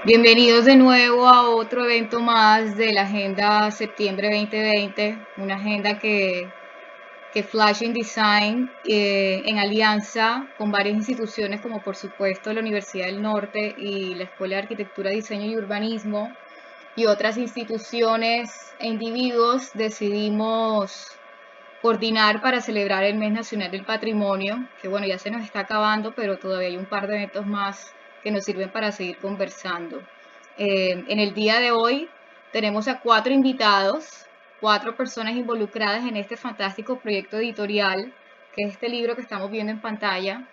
Bienvenidos de nuevo a otro evento más de la Agenda Septiembre 2020, una agenda que Flashing Design, en alianza con varias instituciones como por supuesto la Universidad del Norte y la Escuela de Arquitectura, Diseño y Urbanismo y otras instituciones e individuos, decidimos coordinar para celebrar el Mes Nacional del Patrimonio, que bueno, ya se nos está acabando, pero todavía hay un par de eventos más que nos sirven para seguir conversando. En el día de hoy tenemos a 4 invitados, 4 personas involucradas en este fantástico proyecto editorial, que es este libro que estamos viendo en pantalla,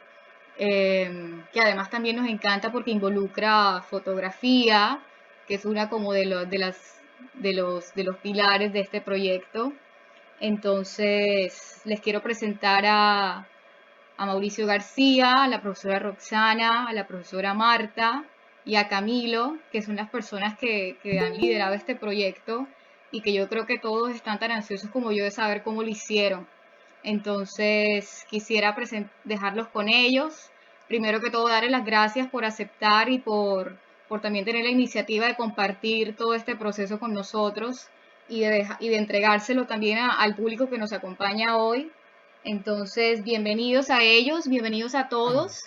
que además también nos encanta porque involucra fotografía, que es una como de los pilares de este proyecto. Entonces, les quiero presentar a Mauricio García, a la profesora Roxana, a la profesora Marta y a Camilo, que son las personas que han liderado este proyecto y que yo creo que todos están tan ansiosos como yo de saber cómo lo hicieron. Entonces, quisiera dejarlos con ellos. Primero que todo, darles las gracias por aceptar y por también tener la iniciativa de compartir todo este proceso con nosotros y de entregárselo también al público que nos acompaña hoy. Entonces, bienvenidos a ellos, bienvenidos a todos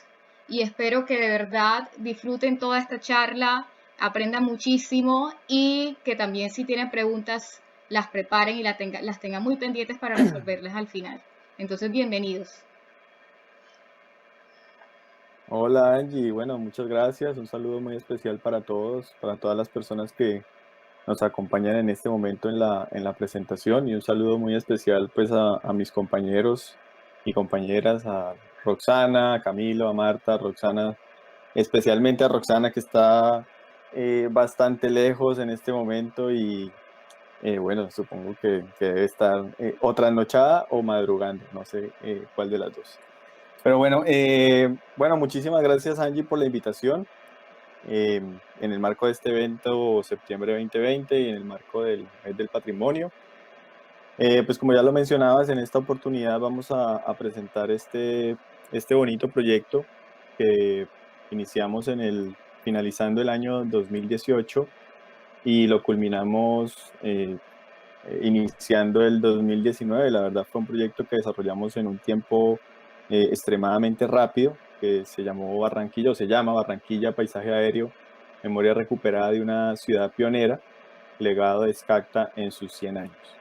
y espero que de verdad disfruten toda esta charla, aprendan muchísimo y que también si tienen preguntas las preparen y las tengan muy pendientes para resolverlas al final. Entonces, bienvenidos. Hola Angie, bueno, muchas gracias. Un saludo muy especial para todos, para todas las personas que nos acompañan en este momento en la presentación y un saludo muy especial pues a mis compañeros y compañeras, a Roxana, a Camilo, a Marta, a Roxana, especialmente a Roxana que está bastante lejos en este momento y bueno, supongo que debe estar o trasnochada o madrugando, no sé cuál de las dos. Pero bueno, muchísimas gracias Angie por la invitación en el marco de este evento Septiembre 2020 y en el marco del Mes del Patrimonio. Pues como ya lo mencionabas, en esta oportunidad vamos a presentar este bonito proyecto que iniciamos finalizando el año 2018 y lo culminamos iniciando el 2019. La verdad fue un proyecto que desarrollamos en un tiempo extremadamente rápido, que se llamó Barranquilla, o se llama Barranquilla Paisaje Aéreo, memoria recuperada de una ciudad pionera, legado de Escacta en sus 100 años.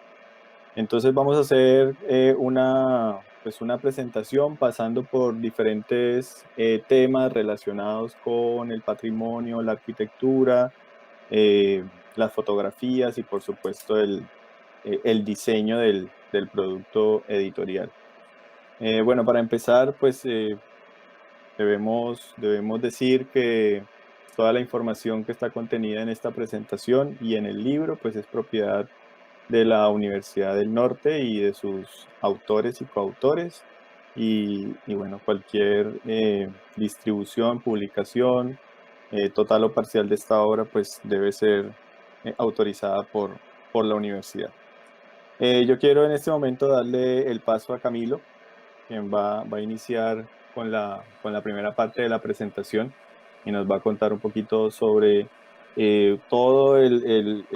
Entonces vamos a hacer una presentación pasando por diferentes temas relacionados con el patrimonio, la arquitectura, eh, las fotografías y por supuesto el diseño del producto editorial. Bueno, para empezar, pues debemos decir que toda la información que está contenida en esta presentación y en el libro, pues es propiedad de la Universidad del Norte y de sus autores y coautores. Y bueno, cualquier distribución, publicación, total o parcial de esta obra, pues debe ser autorizada por la universidad. Yo quiero en este momento darle el paso a Camilo, quien va a iniciar con la primera parte de la presentación y nos va a contar un poquito sobre todo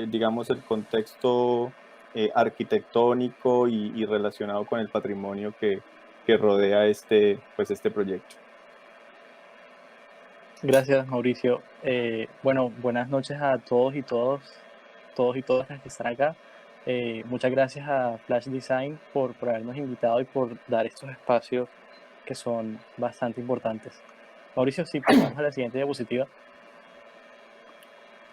digamos, el contexto arquitectónico y relacionado con el patrimonio que rodea este proyecto. Gracias, Mauricio. Bueno, buenas noches a todos y todas las que están acá. Muchas gracias a Flash Design por habernos invitado y por dar estos espacios que son bastante importantes. Mauricio, si pasamos a la siguiente diapositiva.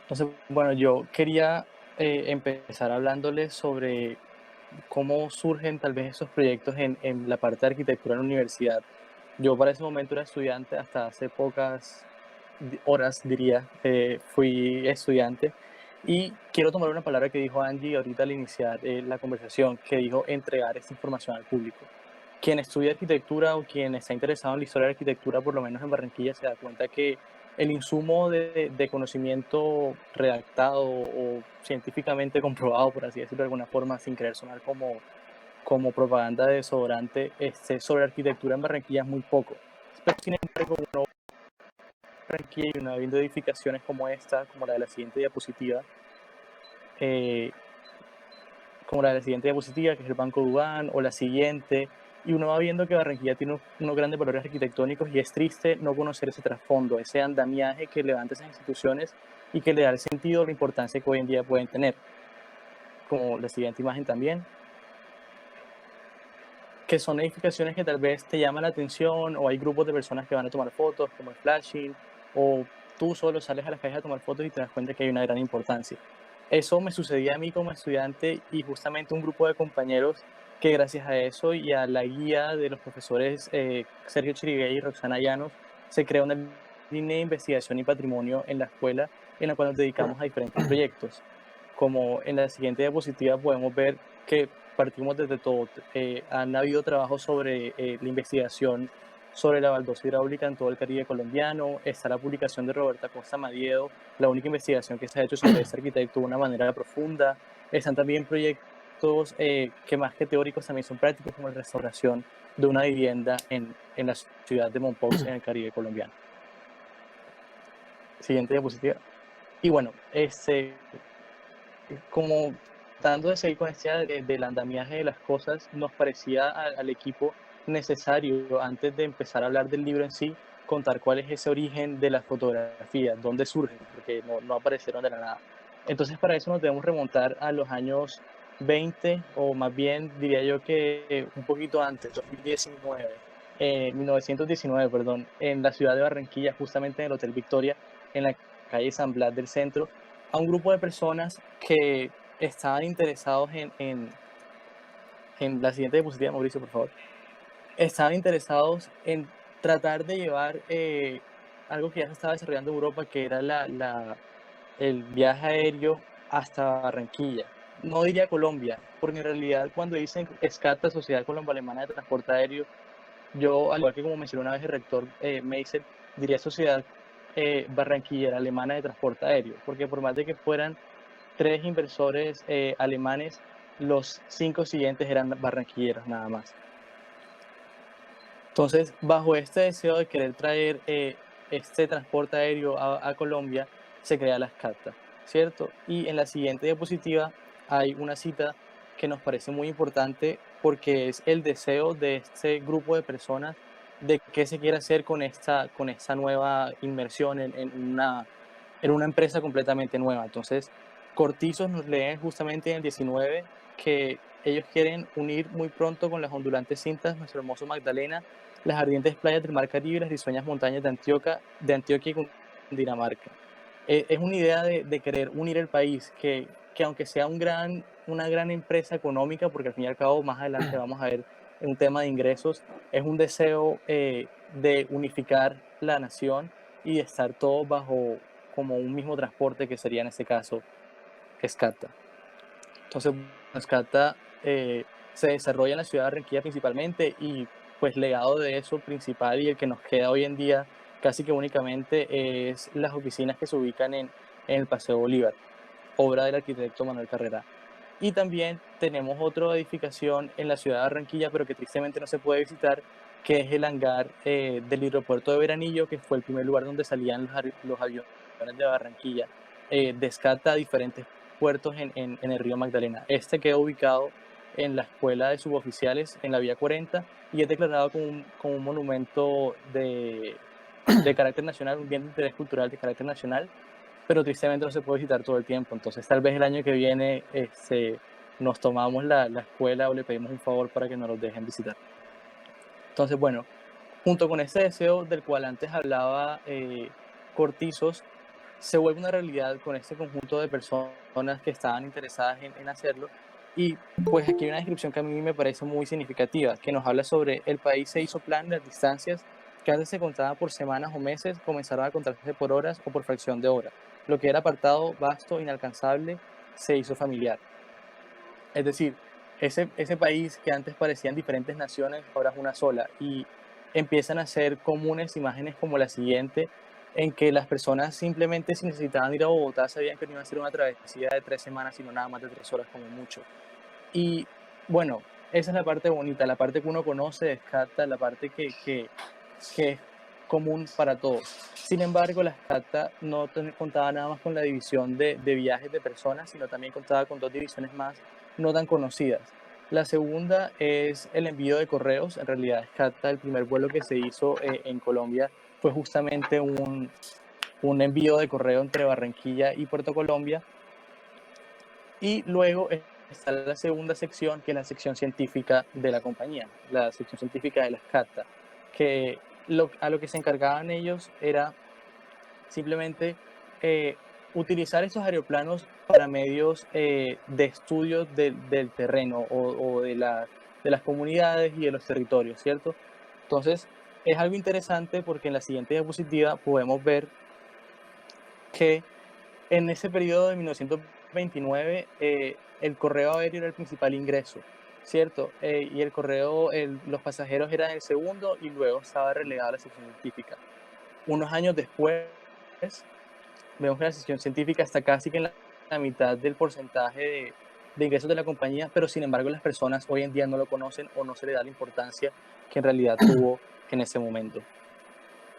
Entonces, bueno, yo quería empezar hablándoles sobre cómo surgen tal vez esos proyectos en la parte de arquitectura en la universidad. Yo para ese momento era estudiante, hasta hace pocas horas diría, fui estudiante y quiero tomar una palabra que dijo Angie ahorita al iniciar la conversación, que dijo entregar esta información al público. Quien estudia arquitectura o quien está interesado en la historia de la arquitectura, por lo menos en Barranquilla, se da cuenta que el insumo de conocimiento redactado o científicamente comprobado, por así decirlo de alguna forma, sin querer sonar como propaganda de desodorante, sobre arquitectura en Barranquilla es muy poco. Pero sin embargo, uno Barranquilla y uno va viendo edificaciones como esta, como la de la siguiente diapositiva, que es el Banco Dubán, o la siguiente, y uno va viendo que Barranquilla tiene unos grandes valores arquitectónicos y es triste no conocer ese trasfondo, ese andamiaje que levanta esas instituciones y que le da el sentido, la importancia que hoy en día pueden tener. Como la siguiente imagen también, que son edificaciones que tal vez te llaman la atención, o hay grupos de personas que van a tomar fotos, como el flashing, o tú solo sales a las calles a tomar fotos y te das cuenta que hay una gran importancia. Eso me sucedía a mí como estudiante, y justamente un grupo de compañeros que gracias a eso y a la guía de los profesores Sergio Chiriguey y Roxana Llanos, se crea una línea de investigación y patrimonio en la escuela en la cual nos dedicamos a diferentes proyectos. Como en la siguiente diapositiva podemos ver que partimos desde todo. Han habido trabajos sobre la investigación sobre la baldosa hidráulica en todo el Caribe colombiano. Está la publicación de Roberta Costa Madiedo, la única investigación que se ha hecho sobre este arquitecto de una manera profunda. Están también proyectos que más que teóricos también son prácticos, como la restauración de una vivienda en la ciudad de Mompox, en el Caribe colombiano. Siguiente diapositiva. Y bueno, como tratando de seguir con este del andamiaje de las cosas, nos parecía al equipo necesario, antes de empezar a hablar del libro en sí, contar cuál es ese origen de las fotografías, dónde surgen, porque no aparecieron de la nada. Entonces, para eso nos debemos remontar a los años 20, o más bien diría yo que un poquito antes, 1919, perdón, en la ciudad de Barranquilla, justamente en el Hotel Victoria, en la calle San Blas del centro, a un grupo de personas que estaban interesados en la siguiente diapositiva, Mauricio, por favor. Estaban interesados en tratar de llevar algo que ya se estaba desarrollando en Europa, que era el viaje aéreo hasta Barranquilla. No diría Colombia, porque en realidad cuando dicen SCATA, Sociedad Colombo-Alemana de Transporte Aéreo, yo, al igual que como mencionó una vez el rector Meisel, diría Sociedad Barranquillera Alemana de Transporte Aéreo, porque por más de que fueran 3 inversores alemanes, los 5 siguientes eran barranquilleros nada más. Entonces, bajo este deseo de querer traer este transporte aéreo a Colombia, se crea la SCATA, ¿cierto? Y en la siguiente diapositiva hay una cita que nos parece muy importante, porque es el deseo de este grupo de personas de qué se quiere hacer con esta nueva inmersión en una empresa completamente nueva. Entonces, Cortizos nos leen justamente en el 19 que ellos quieren unir muy pronto con las ondulantes cintas nuestro hermoso Magdalena, las ardientes playas del Mar Caribe y las risueñas montañas de Antioquia y Cundinamarca. Es una idea de querer unir el país, que aunque sea una gran empresa económica, porque al fin y al cabo más adelante vamos a ver un tema de ingresos, es un deseo de unificar la nación y de estar todos bajo como un mismo transporte, que sería en este caso SCATA. Entonces, SCATA se desarrolla en la ciudad de Barranquilla principalmente, y pues legado de eso principal y el que nos queda hoy en día casi que únicamente es las oficinas que se ubican en el Paseo Bolívar, obra del arquitecto Manuel Carrera. Y también tenemos otra edificación en la ciudad de Barranquilla, pero que tristemente no se puede visitar, que es el hangar del aeropuerto de Veranillo, que fue el primer lugar donde salían los aviones de Barranquilla. Descarta diferentes puertos en el río Magdalena. Este queda ubicado en la escuela de suboficiales en la vía 40 y es declarado como un monumento de carácter nacional, un bien de interés cultural de carácter nacional, pero tristemente no se puede visitar todo el tiempo. Entonces tal vez el año que viene nos tomamos la escuela o le pedimos un favor para que nos los dejen visitar. Entonces, bueno, junto con este deseo del cual antes hablaba Cortizos, se vuelve una realidad con este conjunto de personas que estaban interesadas en hacerlo. Y pues aquí hay una descripción que a mí me parece muy significativa, que nos habla sobre: el país se hizo plan, las distancias que antes se contaban por semanas o meses comenzaron a contarse por horas o por fracción de hora. Lo que era apartado, vasto, inalcanzable, se hizo familiar. Es decir, ese país que antes parecían diferentes naciones, ahora es una sola, y empiezan a ser comunes imágenes como la siguiente, en que las personas simplemente, si necesitaban ir a Bogotá, sabían que no iba a ser una travesía de 3 semanas, sino nada más de 3 horas como mucho. Y bueno, esa es la parte bonita, la parte que uno conoce, descarta, la parte que es común para todos. Sin embargo, la SCATA no contaba nada más con la división de viajes de personas, sino también contaba con dos divisiones más no tan conocidas. La segunda es el envío de correos. En realidad, SCATA, el primer vuelo que se hizo en Colombia fue justamente un envío de correo entre Barranquilla y Puerto Colombia. Y luego está la segunda sección, que es la sección científica de la compañía, la sección científica de la SCATA, que a lo que se encargaban ellos era simplemente utilizar esos aeroplanos para medios de estudio del terreno o de las comunidades y de los territorios, ¿cierto? Entonces, es algo interesante porque en la siguiente diapositiva podemos ver que en ese periodo de 1929 el correo aéreo era el principal ingreso, ¿cierto? Y el correo, los pasajeros eran el segundo y luego estaba relegado a la sección científica. Unos años después, vemos que la sección científica está casi que en la mitad del porcentaje de ingresos de la compañía, pero sin embargo las personas hoy en día no lo conocen o no se le da la importancia que en realidad tuvo en ese momento.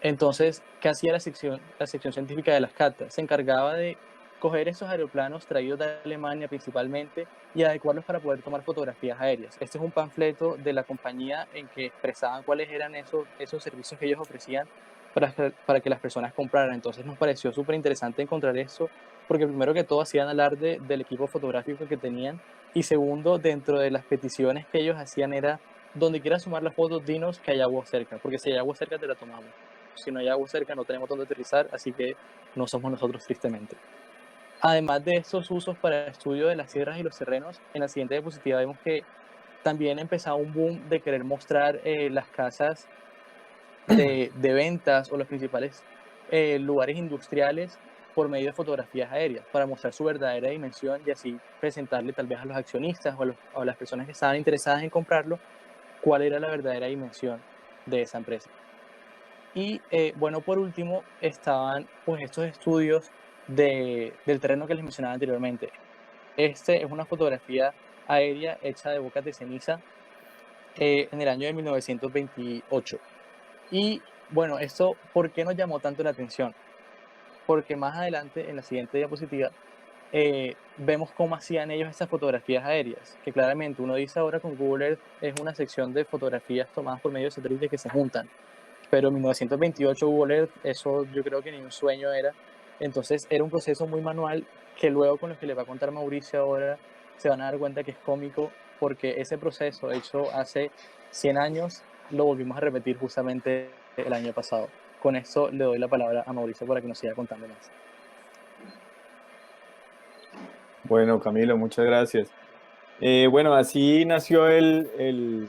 Entonces, ¿qué hacía la sección científica de las SCATA? Se encargaba de coger esos aeroplanos traídos de Alemania principalmente y adecuarlos para poder tomar fotografías aéreas. Este es un panfleto de la compañía en que expresaban cuáles eran esos servicios que ellos ofrecían para que las personas compraran. Entonces nos pareció súper interesante encontrar eso, porque primero que todo hacían alarde del equipo fotográfico que tenían, y segundo, dentro de las peticiones que ellos hacían era, donde quieras sumar las fotos, dinos que hay agua cerca, porque si hay agua cerca te la tomamos. Si no hay agua cerca no tenemos dónde aterrizar, así que no somos nosotros, tristemente. Además de estos usos para el estudio de las sierras y los terrenos, en la siguiente diapositiva vemos que también empezaba un boom de querer mostrar las casas de ventas o los principales lugares industriales por medio de fotografías aéreas, para mostrar su verdadera dimensión y así presentarle tal vez a los accionistas o a las personas que estaban interesadas en comprarlo cuál era la verdadera dimensión de esa empresa. Y bueno, por último estaban pues estos estudios del terreno que les mencionaba anteriormente. Este es una fotografía aérea hecha de bocas de ceniza en el año de 1928. Y bueno, esto, ¿por qué nos llamó tanto la atención? Porque más adelante, en la siguiente diapositiva, vemos cómo hacían ellos estas fotografías aéreas, que claramente uno dice ahora con Google Earth es una sección de fotografías tomadas por medio de satélites que se juntan. Pero en 1928 Google Earth, eso yo creo que ni un sueño era. Entonces era un proceso muy manual que luego con lo que le va a contar Mauricio ahora se van a dar cuenta que es cómico, porque ese proceso hecho hace 100 años lo volvimos a repetir justamente el año pasado. Con esto le doy la palabra a Mauricio para que nos siga contando más. Bueno, Camilo, muchas gracias. Bueno, así nació el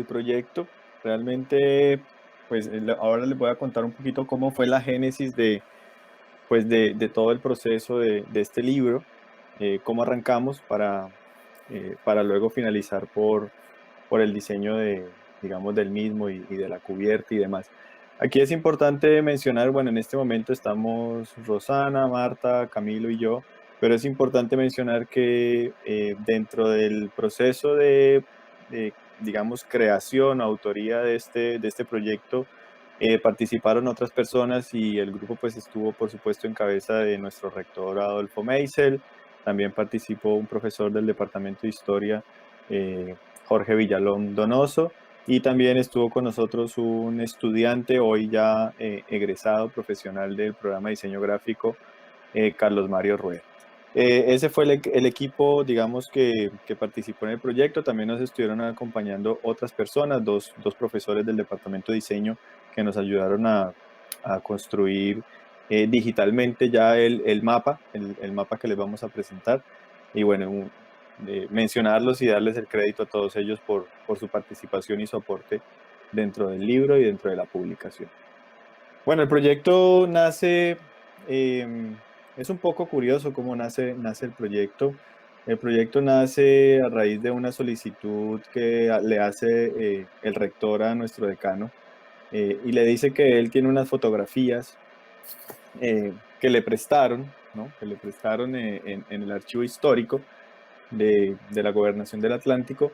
proyecto. Realmente, pues ahora les voy a contar un poquito cómo fue la génesis pues, de todo el proceso de este libro, cómo arrancamos para luego finalizar por el diseño digamos, del mismo y de la cubierta y demás. Aquí es importante mencionar, bueno, en este momento estamos Rosana, Marta, Camilo y yo, pero es importante mencionar que dentro del proceso digamos, creación, autoría de este proyecto, participaron otras personas y el grupo pues estuvo, por supuesto, en cabeza de nuestro rector Adolfo Meisel. También participó un profesor del Departamento de Historia, Jorge Villalón Donoso, y también estuvo con nosotros un estudiante, hoy ya egresado profesional del programa de diseño gráfico, Carlos Mario Rueda. Ese fue el equipo, digamos, que participó en el proyecto. También nos estuvieron acompañando otras personas, dos profesores del departamento de diseño que nos ayudaron a construir digitalmente ya el mapa, el mapa que les vamos a presentar. Y bueno, mencionarlos y darles el crédito a todos ellos por su participación y su aporte dentro del libro y dentro de la publicación. Bueno, el proyecto nace, es un poco curioso cómo nace el proyecto. El proyecto nace a raíz de una solicitud que le hace el rector a nuestro decano, y le dice que él tiene unas fotografías que le prestaron, ¿no? Que le prestaron en el archivo histórico de la Gobernación del Atlántico,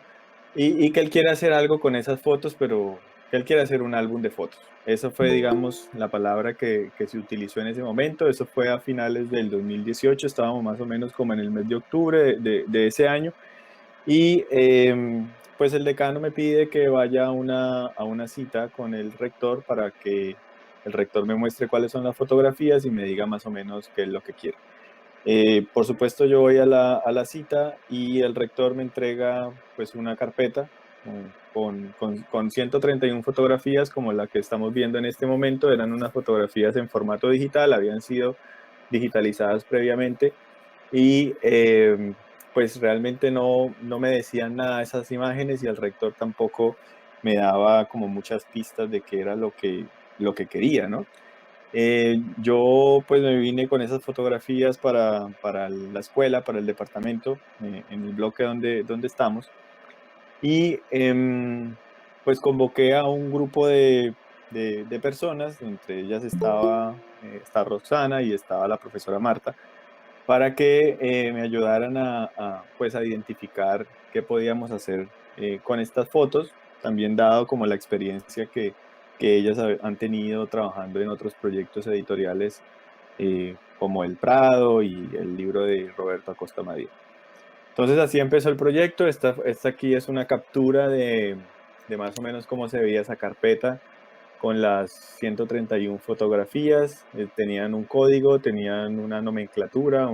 y que él quiere hacer algo con esas fotos, pero que él quiere hacer un álbum de fotos. Eso fue, digamos, la palabra que se utilizó en ese momento. Eso fue a finales del 2018, estábamos más o menos como en el mes de octubre de ese año. Y pues el decano me pide que vaya a una cita con el rector para que el rector me muestre cuáles son las fotografías y me diga más o menos qué es lo que quiere. Por supuesto, yo voy a la cita y el rector me entrega pues una carpeta con 131 fotografías como la que estamos viendo en este momento. Eran unas fotografías en formato digital, habían sido digitalizadas previamente y pues realmente no me decían nada esas imágenes y el rector tampoco me daba como muchas pistas de qué era lo que quería, ¿no? Yo pues me vine con esas fotografías para la escuela, para el departamento, en el bloque donde estamos. Y pues convoqué a un grupo de personas, entre ellas está Roxana y estaba la profesora Marta, para que me ayudaran pues a identificar qué podíamos hacer con estas fotos, también dado como la experiencia que ellas han tenido trabajando en otros proyectos editoriales como El Prado y el libro de Roberto Acosta Madrid. Entonces así empezó el proyecto. Esta aquí es una captura de más o menos cómo se veía esa carpeta con las 131 fotografías. Tenían un código, tenían una nomenclatura,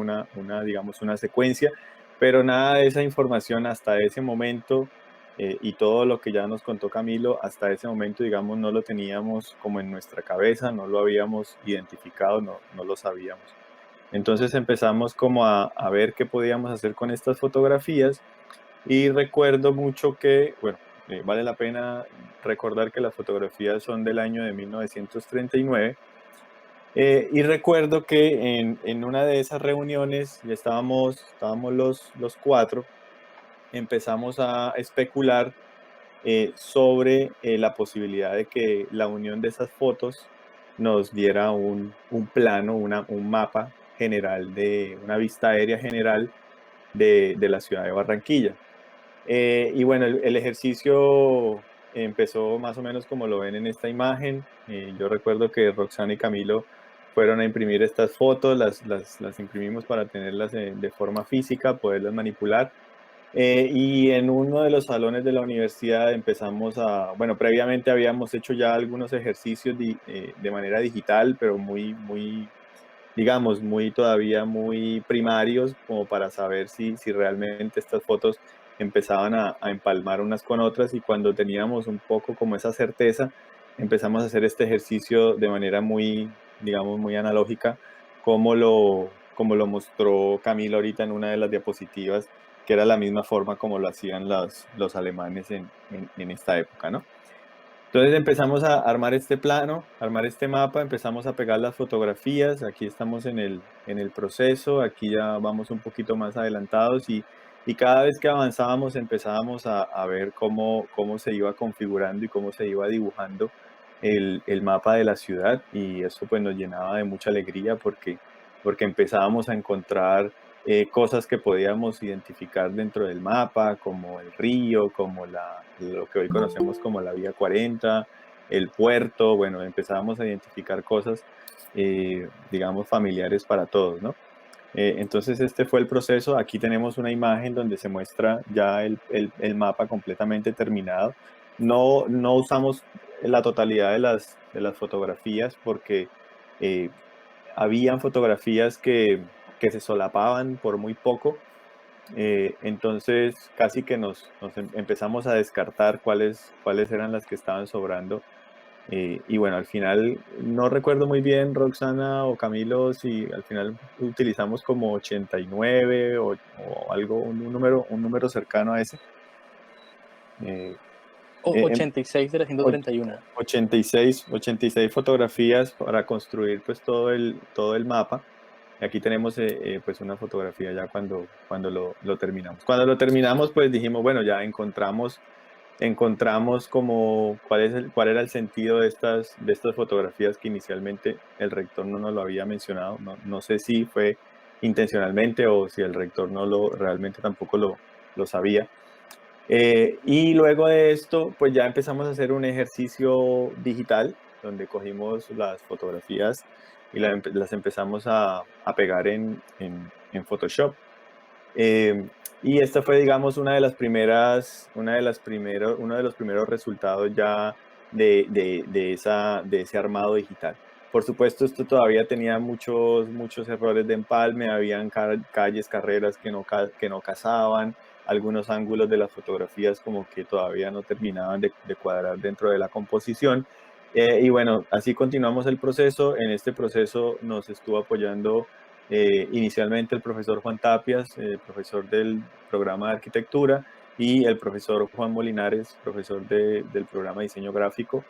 digamos, una secuencia, pero nada de esa información hasta ese momento y todo lo que ya nos contó Camilo, hasta ese momento, digamos, no lo teníamos como en nuestra cabeza, no lo habíamos identificado, no lo sabíamos. Entonces empezamos como a ver qué podíamos hacer con estas fotografías y recuerdo mucho que, bueno, vale la pena recordar que las fotografías son del año de 1939 y recuerdo que en una de esas reuniones, ya estábamos los cuatro, empezamos a especular sobre la posibilidad de que la unión de esas fotos nos diera un plano, un mapa general una vista aérea general de la ciudad de Barranquilla. Y bueno, el ejercicio empezó más o menos como lo ven en esta imagen. Yo recuerdo que Roxana y Camilo fueron a imprimir estas fotos, las imprimimos para tenerlas de forma física, poderlas manipular. Y en uno de los salones de la universidad empezamos bueno, previamente habíamos hecho ya algunos ejercicios de manera digital, pero digamos, todavía muy primarios, como para saber si realmente estas fotos empezaban a empalmar unas con otras, y cuando teníamos un poco como esa certeza, empezamos a hacer este ejercicio de manera digamos, muy analógica, como lo mostró Camilo ahorita en una de las diapositivas, que era la misma forma como lo hacían los alemanes en esta época, ¿no? Entonces empezamos a armar este plano, armar este mapa, empezamos a pegar las fotografías. Aquí estamos en el proceso, aquí ya vamos un poquito más adelantados y cada vez que avanzábamos empezábamos a ver cómo se iba configurando y cómo se iba dibujando el mapa de la ciudad, y eso pues nos llenaba de mucha alegría porque empezábamos a encontrar cosas que podíamos identificar dentro del mapa, como el río, como lo que hoy conocemos como la Vía 40, el puerto. Bueno, empezábamos a identificar cosas, digamos, familiares para todos, ¿no? Entonces este fue el proceso. Aquí tenemos una imagen donde se muestra ya el mapa completamente terminado. No usamos la totalidad de las fotografías porque eh, habían fotografías que se solapaban por muy poco. Entonces casi que nos empezamos a descartar cuáles eran las que estaban sobrando. Y bueno, al final no recuerdo muy bien, Roxana o Camilo, si al final utilizamos como 89 o algo, un número cercano a ese. Eh, en 86 de las 131. 86 fotografías para construir pues todo el mapa. Y aquí tenemos pues una fotografía ya cuando lo terminamos. Cuando lo terminamos pues dijimos, bueno, ya encontramos como cuál era el sentido de estas fotografías que inicialmente el rector no nos lo había mencionado. No sé si fue intencionalmente o si el rector realmente tampoco lo sabía. Y luego de esto, pues ya empezamos a hacer un ejercicio digital, donde cogimos las fotografías y las empezamos a pegar en Photoshop. Eh, y esta fue, digamos, uno de los primeros resultados ya de ese armado digital. Por supuesto, esto todavía tenía muchos errores de empalme, habían calles, carreras que no casaban, algunos ángulos de las fotografías como que todavía no terminaban de cuadrar dentro de la composición. Y bueno, así continuamos el proceso. En este proceso nos estuvo apoyando inicialmente el profesor Juan Tapias, profesor del programa de arquitectura, y el profesor Juan Molinares, profesor del programa de diseño gráfico.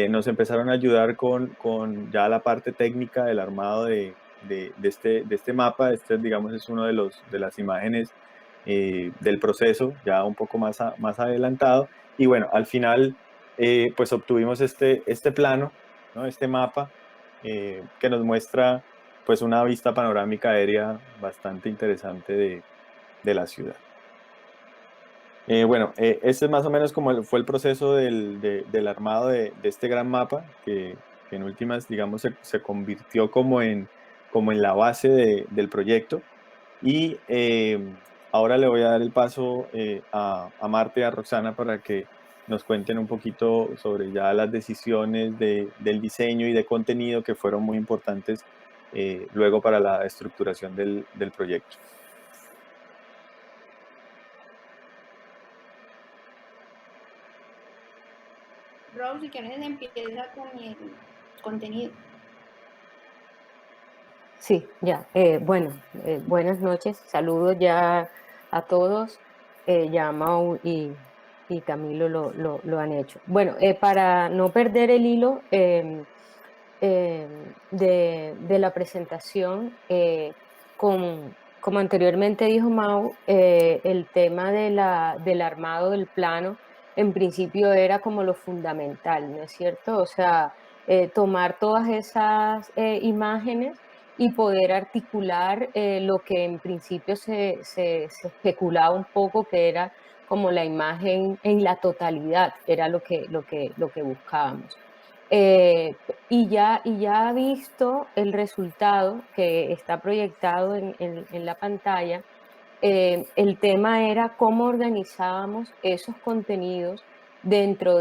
Nos empezaron a ayudar con ya la parte técnica del armado de este mapa. Este, digamos, es uno de las imágenes del proceso, ya un poco más adelantado. Y bueno, al final, pues obtuvimos este plano, ¿no? Este mapa que nos muestra pues una vista panorámica aérea bastante interesante de la ciudad. Bueno, este es más o menos como fue el proceso del armado de este gran mapa, que en últimas, digamos, se convirtió como en la base del proyecto. Y ahora le voy a dar el paso a Marta y a Roxana para que nos cuenten un poquito sobre ya las decisiones del diseño y de contenido que fueron muy importantes luego para la estructuración del proyecto. Rose, si quieres empieza con el contenido. Sí, ya. Bueno, buenas noches. Saludos ya a todos. Ya Mau y Camilo lo han hecho. Bueno, para no perder el hilo de la presentación, como anteriormente dijo Mau, el tema del armado del plano, en principio era como lo fundamental, ¿no es cierto? O sea, tomar todas esas imágenes y poder articular lo que en principio se especulaba un poco que era como la imagen en la totalidad, era lo que buscábamos. Y ya visto el resultado que está proyectado en la pantalla, el tema era cómo organizábamos esos contenidos dentro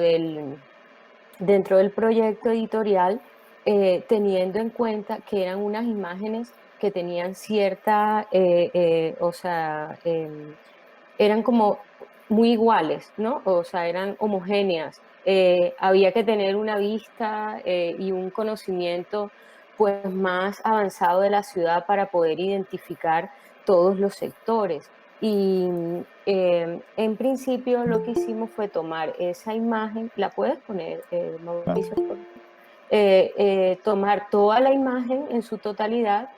dentro del proyecto editorial, teniendo en cuenta que eran unas imágenes que tenían cierta, o sea, eran como muy iguales, ¿no? O sea, eran homogéneas. Había que tener una vista y un conocimiento pues más avanzado de la ciudad para poder identificar todos los sectores. Y en principio lo que hicimos fue tomar esa imagen, ¿la puedes poner, Mauricio? Tomar toda la imagen en su totalidad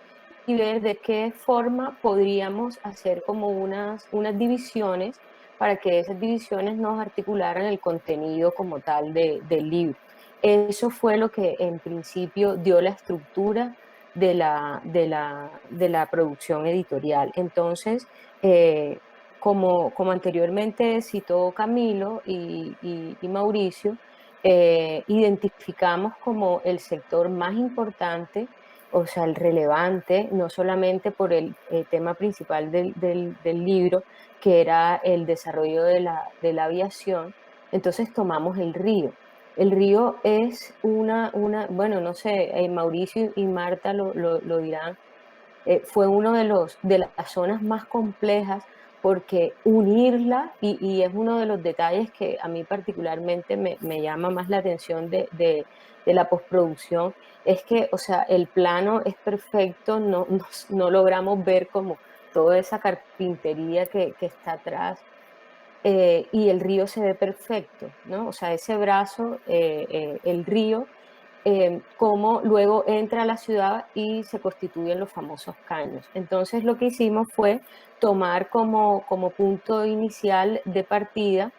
y ver de qué forma podríamos hacer como unas divisiones para que esas divisiones nos articularan el contenido como tal del libro. Eso fue lo que en principio dio la estructura de la producción editorial. Entonces, como anteriormente citó Camilo y Mauricio, identificamos como el sector más importante, o sea, el relevante, no solamente por el tema principal del libro, que era el desarrollo de la aviación. Entonces tomamos el río. El río es bueno, no sé, Mauricio y Marta lo dirán, fue uno de las zonas más complejas porque unirla, y es uno de los detalles que a mí particularmente me llama más la atención de la postproducción, es que, o sea, el plano es perfecto, no logramos ver como toda esa carpintería que está atrás, y el río se ve perfecto, ¿no? O sea, ese brazo, el río, cómo luego entra a la ciudad y se constituyen los famosos caños. Entonces lo que hicimos fue tomar como punto inicial de partida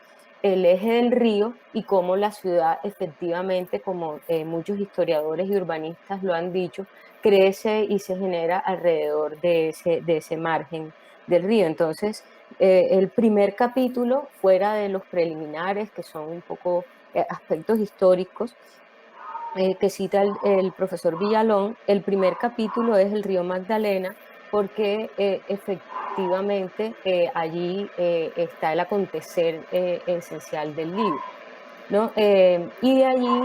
el eje del río y cómo la ciudad efectivamente, como muchos historiadores y urbanistas lo han dicho, crece y se genera alrededor de ese margen del río. Entonces el primer capítulo, fuera de los preliminares, que son un poco aspectos históricos, que cita el profesor Villalón, el primer capítulo es el río Magdalena, porque efectivamente allí está el acontecer esencial del libro, ¿no? Y de allí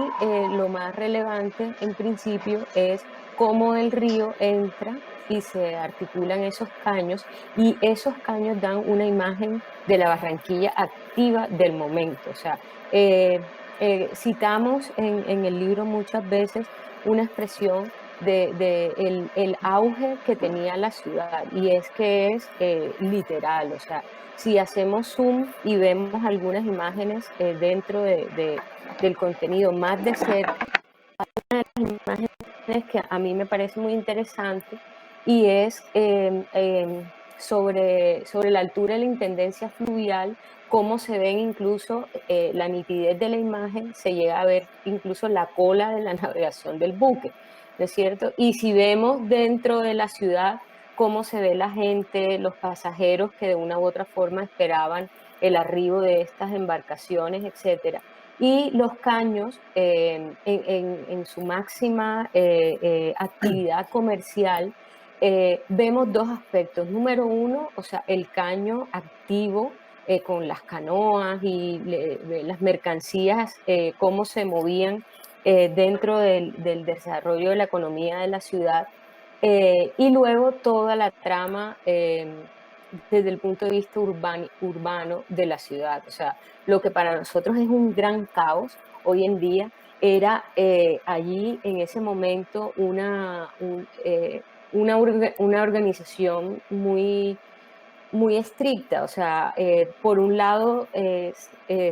lo más relevante en principio es cómo el río entra y se articulan esos caños, y esos caños dan una imagen de la Barranquilla activa del momento. O sea, citamos en el libro muchas veces una expresión de el auge que tenía la ciudad, y es que es literal. O sea, si hacemos zoom y vemos algunas imágenes dentro del contenido más de cerca, imágenes que a mí me parece muy interesante, y es sobre la altura de la intendencia fluvial, cómo se ven incluso la nitidez de la imagen, se llega a ver incluso la cola de la navegación del buque, ¿no es cierto? Y si vemos dentro de la ciudad cómo se ve la gente, los pasajeros que de una u otra forma esperaban el arribo de estas embarcaciones, etcétera. Y los caños, en su máxima actividad comercial, vemos dos aspectos. Número uno, o sea, el caño activo con las canoas y las mercancías, cómo se movían dentro del desarrollo de la economía de la ciudad. Y luego toda la trama desde el punto de vista urbano de la ciudad. O sea, lo que para nosotros es un gran caos hoy en día era allí en ese momento una organización muy estricta. O sea, por un lado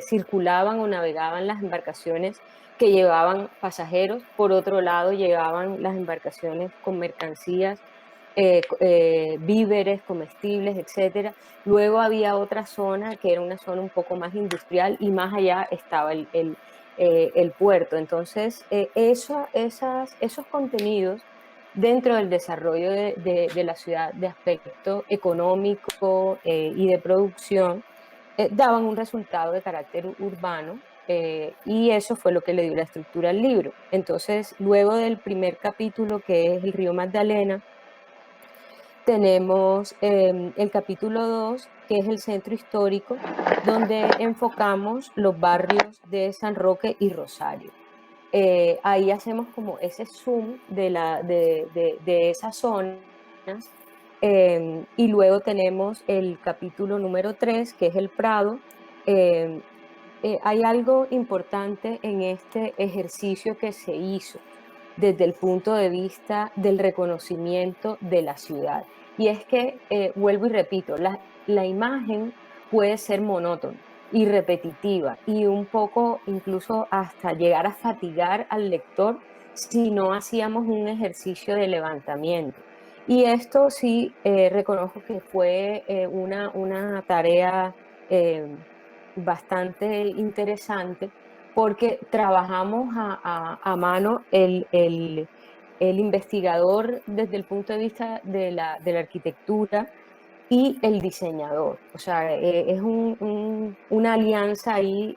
circulaban o navegaban las embarcaciones que llevaban pasajeros, por otro lado llegaban las embarcaciones con mercancías, víveres, comestibles, etcétera. Luego había otra zona que era una zona un poco más industrial, y más allá estaba el puerto. Entonces, esos contenidos dentro del desarrollo de la ciudad, de aspecto económico y de producción, daban un resultado de carácter urbano, y eso fue lo que le dio la estructura al libro. Entonces, luego del primer capítulo, que es el río Magdalena, tenemos el capítulo 2, que es el centro histórico, donde enfocamos los barrios de San Roque y Rosario. Ahí hacemos como ese zoom de esas zonas. Y luego tenemos el capítulo número 3, que es el Prado. Eh, Hay algo importante en este ejercicio que se hizo desde el punto de vista del reconocimiento de la ciudad. Y es que, vuelvo y repito, la imagen puede ser monótona y repetitiva, y un poco incluso hasta llegar a fatigar al lector si no hacíamos un ejercicio de levantamiento. Y esto sí, reconozco que fue una tarea bastante interesante, porque trabajamos a mano el investigador desde el punto de vista de la arquitectura y el diseñador. O sea, es una alianza ahí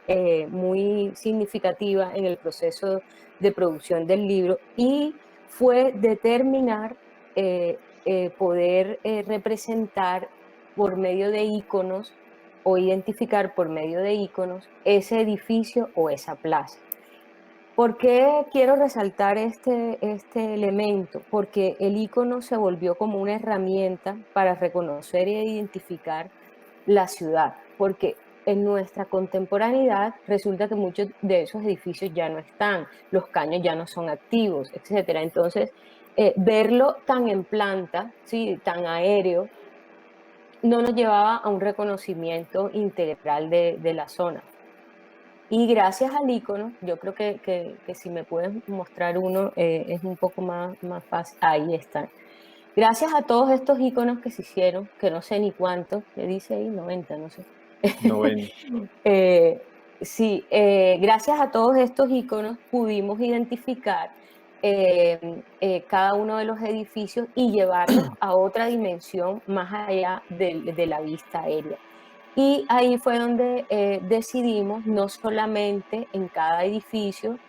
muy significativa en el proceso de producción del libro, y fue determinar poder representar por medio de íconos, o identificar por medio de íconos, ese edificio o esa plaza. ¿Por qué quiero resaltar este elemento? Porque el icono se volvió como una herramienta para reconocer e identificar la ciudad, porque en nuestra contemporaneidad resulta que muchos de esos edificios ya no están, los caños ya no son activos, etcétera. Entonces, verlo tan en planta, ¿sí?, tan aéreo, no nos llevaba a un reconocimiento integral de la zona. Y gracias al icono, yo creo que si me puedes mostrar uno, es un poco más fácil. Ahí están. Gracias a todos estos iconos que se hicieron, que no sé ni cuántos, que dice ahí 90, no sé. 90. Sí, gracias a todos estos iconos pudimos identificar cada uno de los edificios y llevarlos a otra dimensión más allá de la vista aérea. Y ahí fue donde decidimos no solamente en cada edificio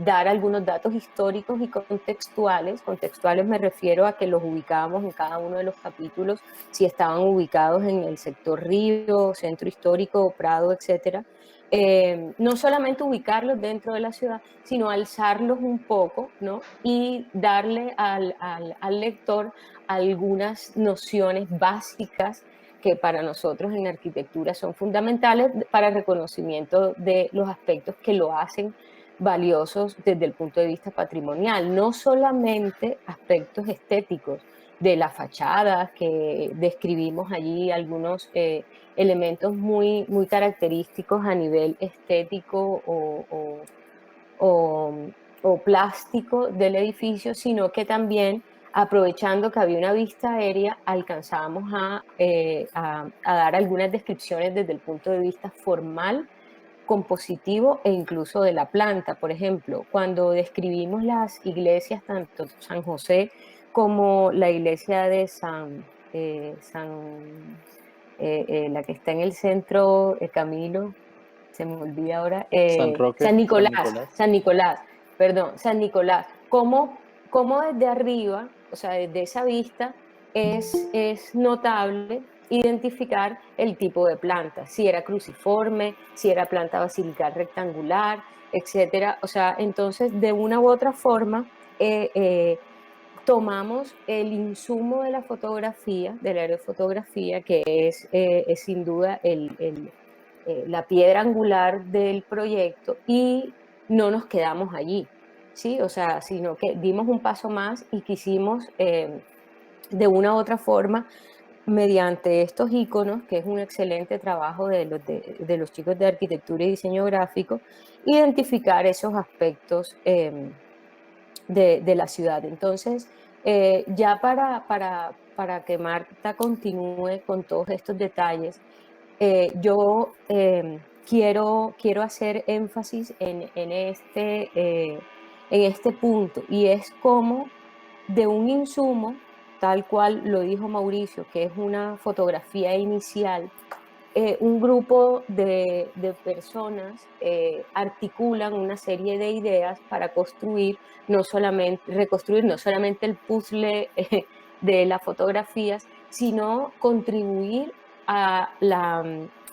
dar algunos datos históricos y contextuales. Contextuales me refiero a que los ubicábamos en cada uno de los capítulos, si estaban ubicados en el sector Río, Centro Histórico, Prado, etcétera. No solamente ubicarlos dentro de la ciudad, sino alzarlos un poco, ¿no? Y darle al lector algunas nociones básicas que para nosotros en arquitectura son fundamentales para el reconocimiento de los aspectos que lo hacen valiosos desde el punto de vista patrimonial, no solamente aspectos estéticos de las fachadas, que describimos allí algunos elementos muy característicos a nivel estético o, o plástico del edificio, sino que también, aprovechando que había una vista aérea, alcanzamos a dar algunas descripciones desde el punto de vista formal, compositivo e incluso de la planta. Por ejemplo, cuando describimos las iglesias, tanto San José como la iglesia de la que está en el centro, Camilo, se me olvida ahora, San Roque, San San Nicolás, Nicolás. San Nicolás, perdón, San Nicolás, cómo desde arriba, o sea, desde esa vista, es notable identificar el tipo de planta, si era cruciforme, si era planta basilical rectangular, etcétera. O sea, entonces, de una u otra forma, tomamos el insumo de la fotografía, de la aerofotografía, que es sin duda la piedra angular del proyecto, y no nos quedamos allí, ¿sí? O sea, sino que dimos un paso más y quisimos, de una u otra forma, mediante estos iconos, que es un excelente trabajo de los chicos de arquitectura y diseño gráfico, identificar esos aspectos de la ciudad. Entonces, ya para que Marta continúe con todos estos detalles, yo quiero hacer énfasis en este punto, y es como de un insumo, tal cual lo dijo Mauricio, que es una fotografía inicial, un grupo de personas articulan una serie de ideas para reconstruir no solamente el puzzle de las fotografías, sino contribuir a la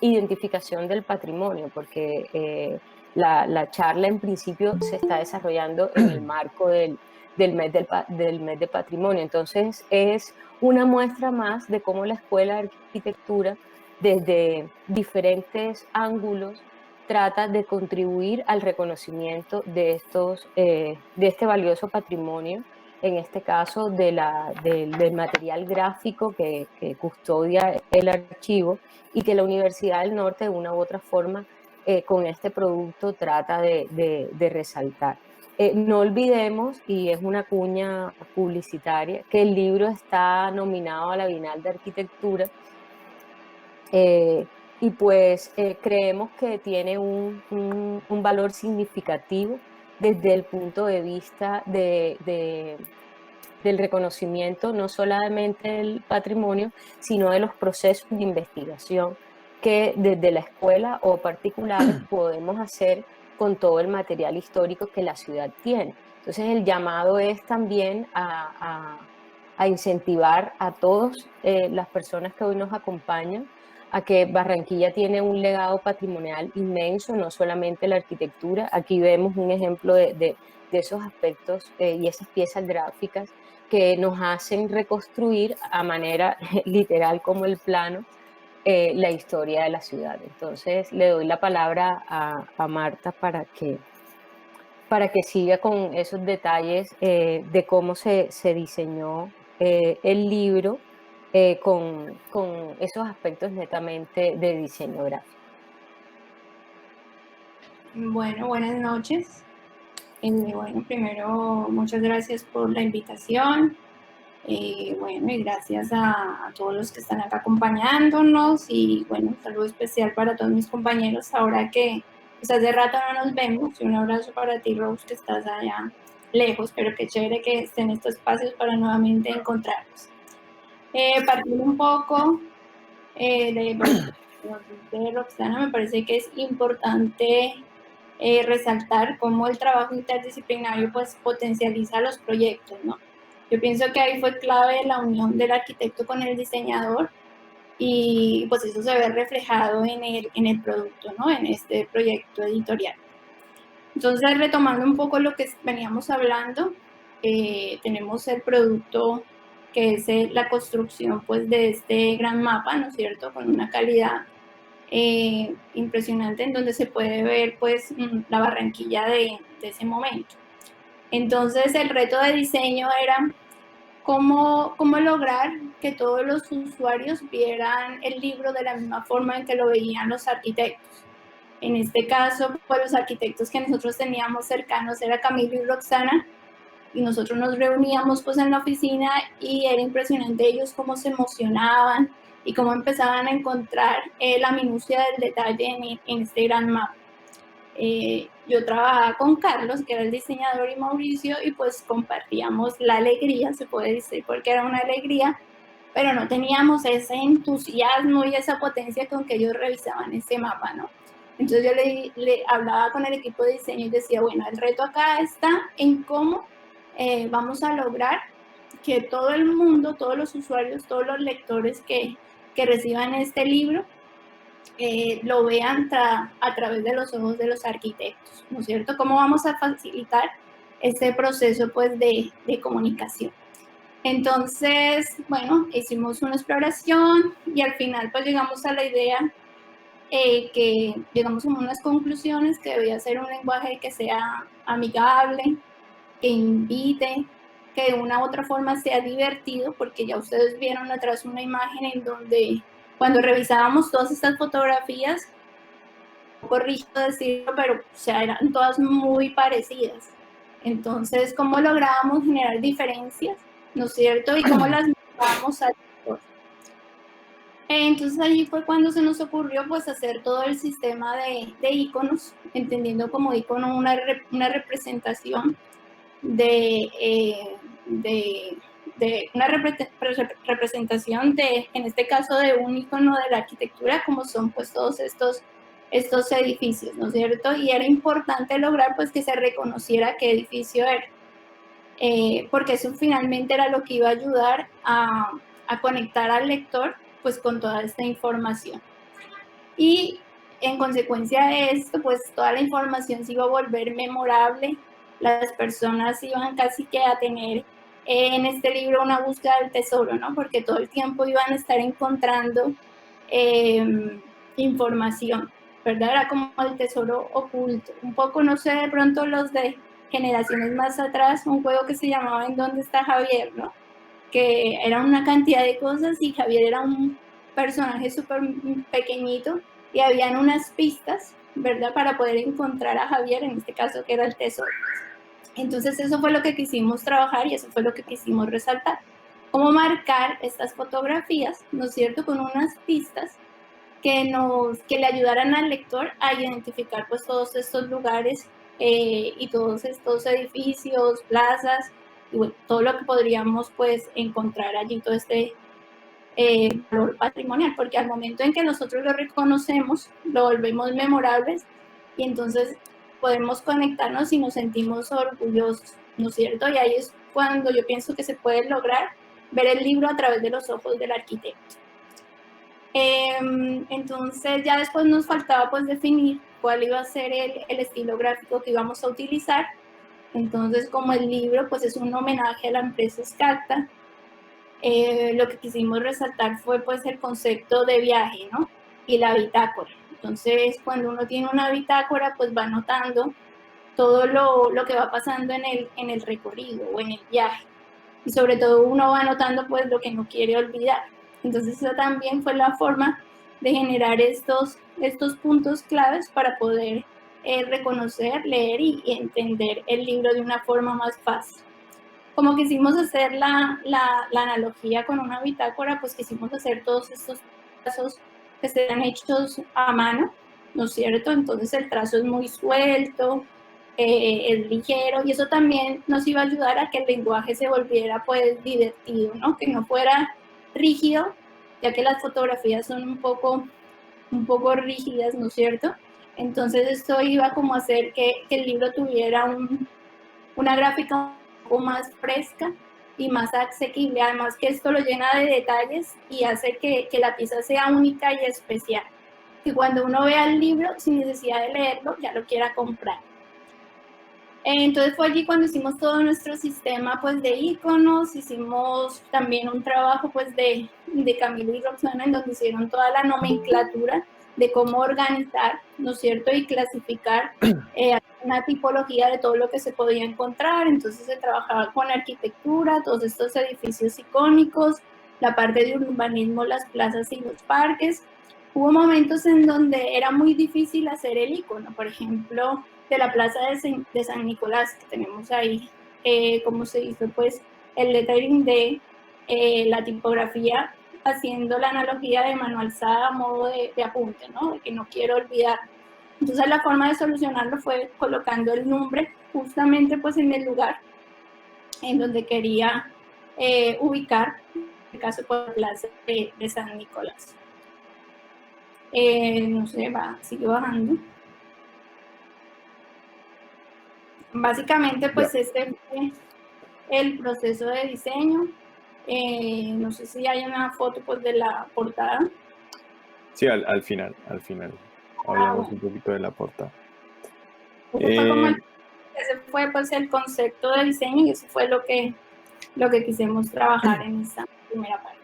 identificación del patrimonio, porque la charla en principio se está desarrollando en el marco del mes de patrimonio. Entonces es una muestra más de cómo la Escuela de Arquitectura, desde diferentes ángulos, trata de contribuir al reconocimiento de este valioso patrimonio, en este caso del material gráfico que custodia el archivo, y que la Universidad del Norte, de una u otra forma, con este producto trata de resaltar. No olvidemos, y es una cuña publicitaria, que el libro está nominado a la Bienal de Arquitectura, y pues creemos que tiene un valor significativo desde el punto de vista del reconocimiento no solamente del patrimonio, sino de los procesos de investigación que desde la escuela o particulares podemos hacer con todo el material histórico que la ciudad tiene. Entonces el llamado es también a incentivar a todas las personas que hoy nos acompañan a que Barranquilla tiene un legado patrimonial inmenso, no solamente la arquitectura. Aquí vemos un ejemplo de esos aspectos y esas piezas gráficas que nos hacen reconstruir a manera literal como el plano la historia de la ciudad. Entonces le doy la palabra a Marta para que siga con esos detalles de cómo se diseñó el libro con esos aspectos netamente de diseño gráfico. Bueno, buenas noches. Bueno, primero, muchas gracias por la invitación. Bueno, y gracias a todos los que están acá acompañándonos, y bueno, un saludo especial para todos mis compañeros ahora que pues hace rato no nos vemos, y un abrazo para ti, Rose, que estás allá lejos, pero qué chévere que estén estos espacios para nuevamente encontrarnos. Partiendo un poco de Roxana, me parece que es importante resaltar cómo el trabajo interdisciplinario pues potencializa los proyectos, ¿no? Yo pienso que ahí fue clave la unión del arquitecto con el diseñador y pues eso se ve reflejado en el producto, ¿no? En este proyecto editorial. Entonces, retomando un poco lo que veníamos hablando, tenemos el producto que es la construcción pues de este gran mapa, ¿no es cierto? Con una calidad impresionante en donde se puede ver pues la Barranquilla de ese momento. Entonces el reto de diseño era cómo lograr que todos los usuarios vieran el libro de la misma forma en que lo veían los arquitectos. En este caso, pues los arquitectos que nosotros teníamos cercanos era Camilo y Roxana, y nosotros nos reuníamos pues en la oficina y era impresionante ellos cómo se emocionaban y cómo empezaban a encontrar la minucia del detalle en este gran mapa. Yo trabajaba con Carlos, que era el diseñador, y Mauricio, y pues compartíamos la alegría, se puede decir, porque era una alegría, pero no teníamos ese entusiasmo y esa potencia con que ellos revisaban ese mapa, ¿no? Entonces yo le hablaba con el equipo de diseño y decía, bueno, el reto acá está en cómo vamos a lograr que todo el mundo, todos los usuarios, todos los lectores que reciban este libro, lo vean a través de los ojos de los arquitectos, ¿no es cierto? ¿Cómo vamos a facilitar este proceso pues de comunicación? Entonces, bueno, hicimos una exploración y al final pues llegamos a la idea que llegamos a unas conclusiones que debía ser un lenguaje que sea amigable, que invite, que de una u otra forma sea divertido, porque ya ustedes vieron atrás una imagen en donde cuando revisábamos todas estas fotografías, un poco rígido decirlo, pero o sea, eran todas muy parecidas. Entonces, ¿cómo lográbamos generar diferencias, no es cierto? Y cómo las mejorábamos al lector. Entonces allí fue cuando se nos ocurrió pues hacer todo el sistema de iconos, entendiendo como icono una representación de una representación de, en este caso, de un icono de la arquitectura, como son pues todos estos edificios, ¿no es cierto? Y era importante lograr pues que se reconociera qué edificio era, porque eso finalmente era lo que iba a ayudar a conectar al lector pues con toda esta información. Y en consecuencia de esto, pues toda la información se iba a volver memorable, las personas iban casi que a tener en este libro una búsqueda del tesoro, ¿no? Porque todo el tiempo iban a estar encontrando información, ¿verdad? Era como el tesoro oculto. Un poco, no sé, de pronto los de generaciones más atrás, un juego que se llamaba ¿En dónde está Javier?, ¿no? Que era una cantidad de cosas y Javier era un personaje súper pequeñito y habían unas pistas, ¿verdad? Para poder encontrar a Javier, en este caso que era el tesoro. Entonces eso fue lo que quisimos trabajar y eso fue lo que quisimos resaltar. Cómo marcar estas fotografías, ¿no es cierto? Con unas pistas que le ayudaran al lector a identificar pues todos estos lugares y todos estos edificios, plazas, y bueno, todo lo que podríamos pues encontrar allí, todo este valor patrimonial, porque al momento en que nosotros lo reconocemos, lo volvemos memorables y entonces podemos conectarnos y nos sentimos orgullosos, ¿no es cierto? Y ahí es cuando yo pienso que se puede lograr ver el libro a través de los ojos del arquitecto. Entonces ya después nos faltaba pues definir cuál iba a ser el estilo gráfico que íbamos a utilizar. Entonces, como el libro pues es un homenaje a la empresa Scacta, lo que quisimos resaltar fue pues el concepto de viaje, ¿no? Y la bitácora. Entonces, cuando uno tiene una bitácora, pues va notando todo lo que va pasando en el recorrido o en el viaje. Y sobre todo uno va notando pues lo que no quiere olvidar. Entonces, esa también fue la forma de generar estos puntos claves para poder reconocer, leer y entender el libro de una forma más fácil. Como quisimos hacer la analogía con una bitácora, pues quisimos hacer todos estos trazos que sean hechos a mano, ¿no es cierto? Entonces el trazo es muy suelto, es ligero, y eso también nos iba a ayudar a que el lenguaje se volviera pues divertido, ¿no? Que no fuera rígido, ya que las fotografías son un poco rígidas, ¿no es cierto? Entonces esto iba como a hacer que el libro tuviera una gráfica un poco más fresca y más asequible, además que esto lo llena de detalles y hace que la pieza sea única y especial, que cuando uno vea el libro sin necesidad de leerlo ya lo quiera comprar. Entonces fue allí cuando hicimos todo nuestro sistema pues de iconos, hicimos también un trabajo pues de Camilo y Roxana en donde hicieron toda la nomenclatura de cómo organizar, ¿no es cierto? Y clasificar una tipología de todo lo que se podía encontrar. Entonces se trabajaba con arquitectura, todos estos edificios icónicos, la parte de urbanismo, las plazas y los parques. Hubo momentos en donde era muy difícil hacer el icono, por ejemplo, de la plaza de San Nicolás que tenemos ahí, como se hizo pues el lettering de la tipografía, haciendo la analogía de mano alzada a modo de apunte, ¿no? De que no quiero olvidar. Entonces la forma de solucionarlo fue colocando el nombre justamente pues en el lugar en donde quería ubicar, en este caso por la plaza de San Nicolás. No sé, sigue bajando. Básicamente, pues este fue el proceso de diseño. No sé si hay una foto pues de la portada. Sí, al final hablamos un poquito de la portada. Ese fue pues el concepto de diseño y eso fue lo que quisimos trabajar en esta primera parte.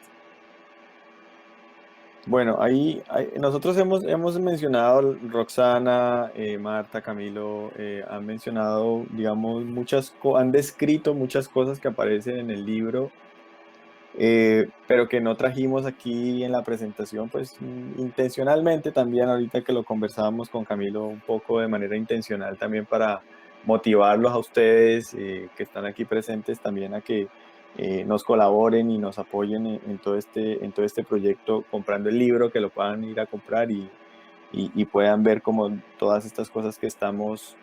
Bueno, ahí nosotros hemos mencionado, Roxana, Marta, Camilo, han mencionado, digamos, han descrito muchas cosas que aparecen en el libro, pero que no trajimos aquí en la presentación, pues intencionalmente también, ahorita que lo conversábamos con Camilo un poco de manera intencional también para motivarlos a ustedes que están aquí presentes también a que nos colaboren y nos apoyen en todo este proyecto comprando el libro, que lo puedan ir a comprar y puedan ver como todas estas cosas que estamos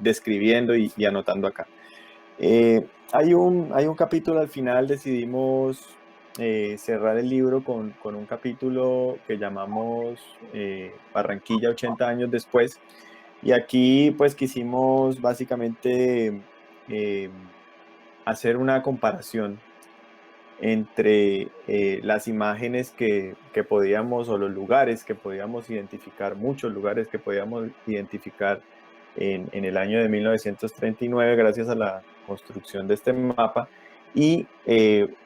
describiendo y anotando acá. Hay un capítulo al final, decidimos cerrar el libro con un capítulo que llamamos Barranquilla 80 años después. Y aquí pues quisimos básicamente hacer una comparación entre las imágenes que podíamos, o los lugares que podíamos identificar, muchos lugares que podíamos identificar en el año de 1939 gracias a la construcción de este mapa, y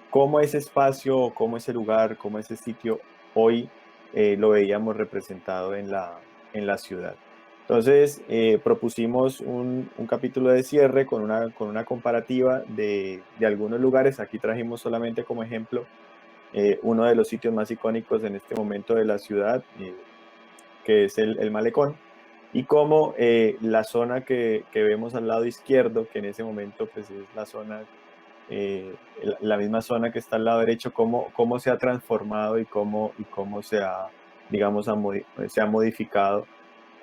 cómo ese espacio, cómo ese lugar, cómo ese sitio hoy lo veíamos representado en la ciudad. Entonces propusimos un capítulo de cierre con una comparativa de algunos lugares. Aquí trajimos solamente como ejemplo uno de los sitios más icónicos en este momento de la ciudad, que es el Malecón, y cómo la zona que vemos al lado izquierdo, que en ese momento pues es la zona, la misma zona que está al lado derecho, cómo se ha transformado y cómo se ha, digamos, se ha modificado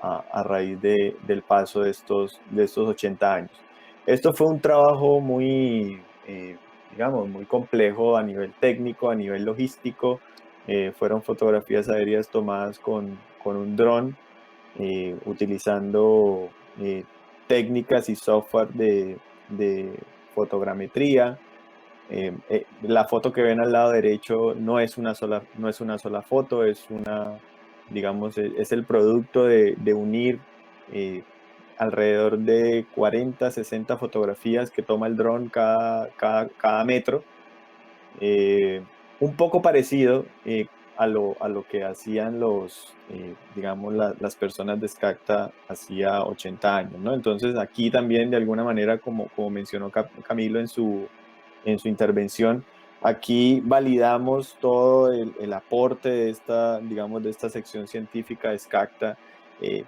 a raíz del paso de estos 80 años. Esto fue un trabajo muy, digamos, muy complejo a nivel técnico, a nivel logístico. Fueron fotografías aéreas tomadas con un dron, utilizando técnicas y software de fotogrametría. La foto que ven al lado derecho no es una sola foto, digamos, es el producto de unir alrededor de 40, 60 fotografías que toma el dron cada metro. Un poco parecido a lo que hacían digamos, las personas de Scacta hacía 80 años, ¿no? Entonces aquí también de alguna manera, como mencionó Camilo en su intervención, aquí validamos todo el aporte de esta sección científica de Scacta,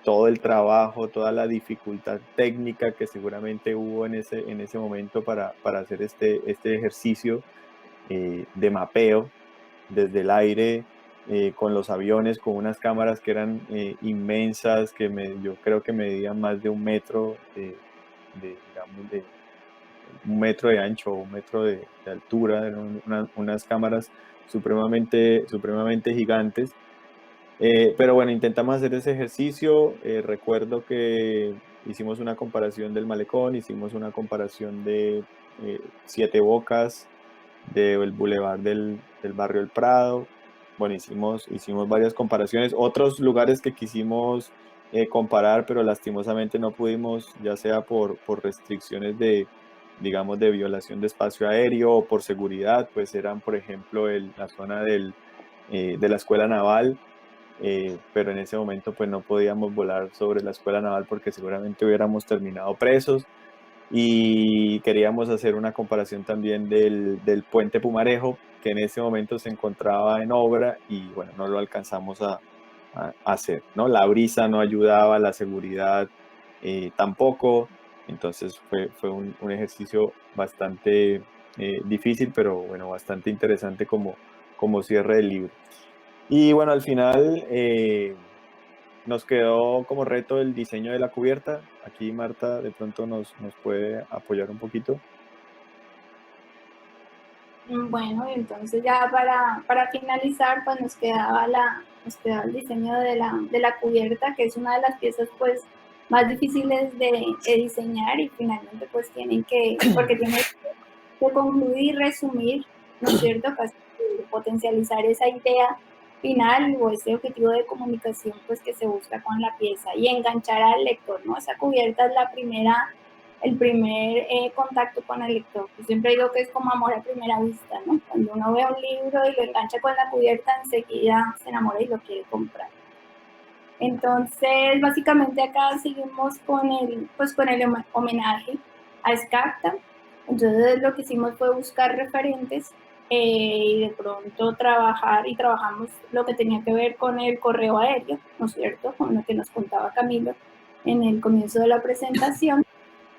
todo el trabajo, toda la dificultad técnica que seguramente hubo en ese momento para hacer este ejercicio de mapeo desde el aire con los aviones, con unas cámaras que eran inmensas, yo creo que medían más de 1 metro, digamos, de 1 metro de ancho o 1 metro de altura. Eran unas cámaras supremamente gigantes. Pero bueno, intentamos hacer ese ejercicio. Recuerdo que hicimos una comparación del malecón, hicimos una comparación de Siete Bocas, del Boulevard del barrio El Prado. Bueno, hicimos varias comparaciones. Otros lugares que quisimos comparar, pero lastimosamente no pudimos, ya sea por restricciones digamos, de violación de espacio aéreo o por seguridad, pues eran, por ejemplo, la zona de la Escuela Naval. Pero en ese momento pues no podíamos volar sobre la Escuela Naval porque seguramente hubiéramos terminado presos, y queríamos hacer una comparación también del puente Pumarejo, que en ese momento se encontraba en obra y bueno, no lo alcanzamos a hacer, ¿no? La brisa no ayudaba, la seguridad tampoco. Entonces fue un ejercicio bastante difícil, pero bueno, bastante interesante como cierre del libro. Y bueno, al final nos quedó como reto el diseño de la cubierta. Aquí Marta de pronto nos puede apoyar un poquito. Bueno, y entonces ya para finalizar, pues nos quedaba el diseño de la cubierta, que es una de las piezas pues más difíciles de diseñar, y finalmente pues porque tiene que concluir, resumir, ¿no es cierto? Casi potencializar esa idea final o ese objetivo de comunicación pues que se busca con la pieza y enganchar al lector, ¿no? Esa cubierta es el primer contacto con el lector. Yo siempre digo que es como amor a primera vista, ¿no? Cuando uno ve un libro y lo engancha con la cubierta, enseguida se enamora y lo quiere comprar. Entonces, básicamente acá seguimos con el homenaje a Scarta. Entonces, lo que hicimos fue buscar referentes y de pronto trabajamos lo que tenía que ver con el correo aéreo, ¿no es cierto? Con lo que nos contaba Camilo en el comienzo de la presentación,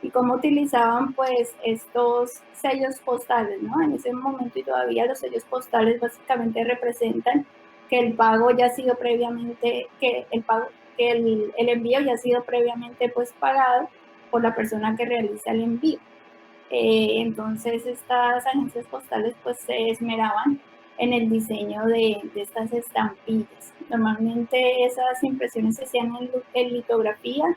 y cómo utilizaban pues estos sellos postales, ¿no? En ese momento y todavía los sellos postales básicamente representan que el pago ya ha sido previamente, que el envío ya ha sido previamente pues pagado por la persona que realiza el envío. Entonces estas agencias postales pues se esmeraban en el diseño de estas estampillas. Normalmente esas impresiones se hacían en litografía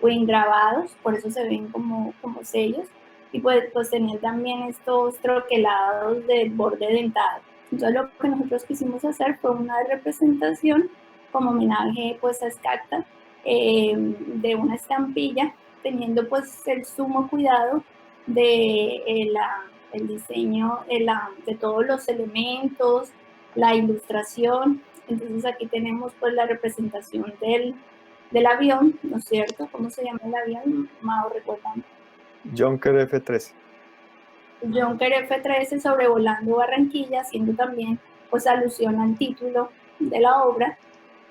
o en grabados, por eso se ven como sellos, y pues tenían también estos troquelados del borde dentado. Entonces lo que nosotros quisimos hacer fue una representación como homenaje pues a Scarta de una estampilla, teniendo pues el sumo cuidado de el diseño de todos los elementos, la ilustración. Entonces aquí tenemos pues la representación del avión, ¿no es cierto? ¿Cómo se llama el avión? Mao, ¿recuerdan? Junker F-13. Junker F-13 sobrevolando Barranquilla, haciendo también pues alusión al título de la obra.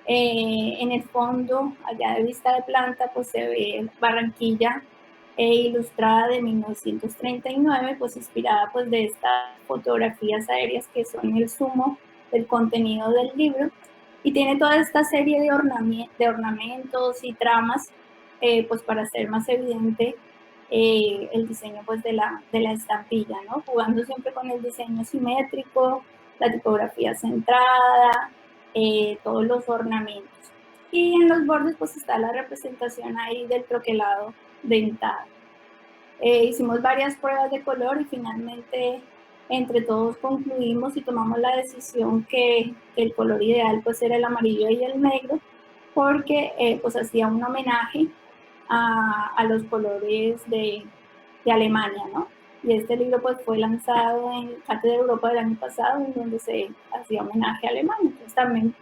En el fondo, allá de vista de planta, pues se ve Barranquilla ilustrada de 1939, pues inspirada pues de estas fotografías aéreas que son el sumo del contenido del libro, y tiene toda esta serie de ornamentos y tramas pues para hacer más evidente el diseño pues de la estampilla, ¿no? Jugando siempre con el diseño simétrico, la tipografía centrada, todos los ornamentos. Y en los bordes pues está la representación ahí del troquelado dentado. Hicimos varias pruebas de color y finalmente entre todos concluimos y tomamos la decisión que el color ideal pues era el amarillo y el negro, porque pues hacía un homenaje a los colores de Alemania, ¿no? Y este libro pues fue lanzado en Cátedra de Europa del año pasado, en donde se hacía homenaje a Alemania. Entonces también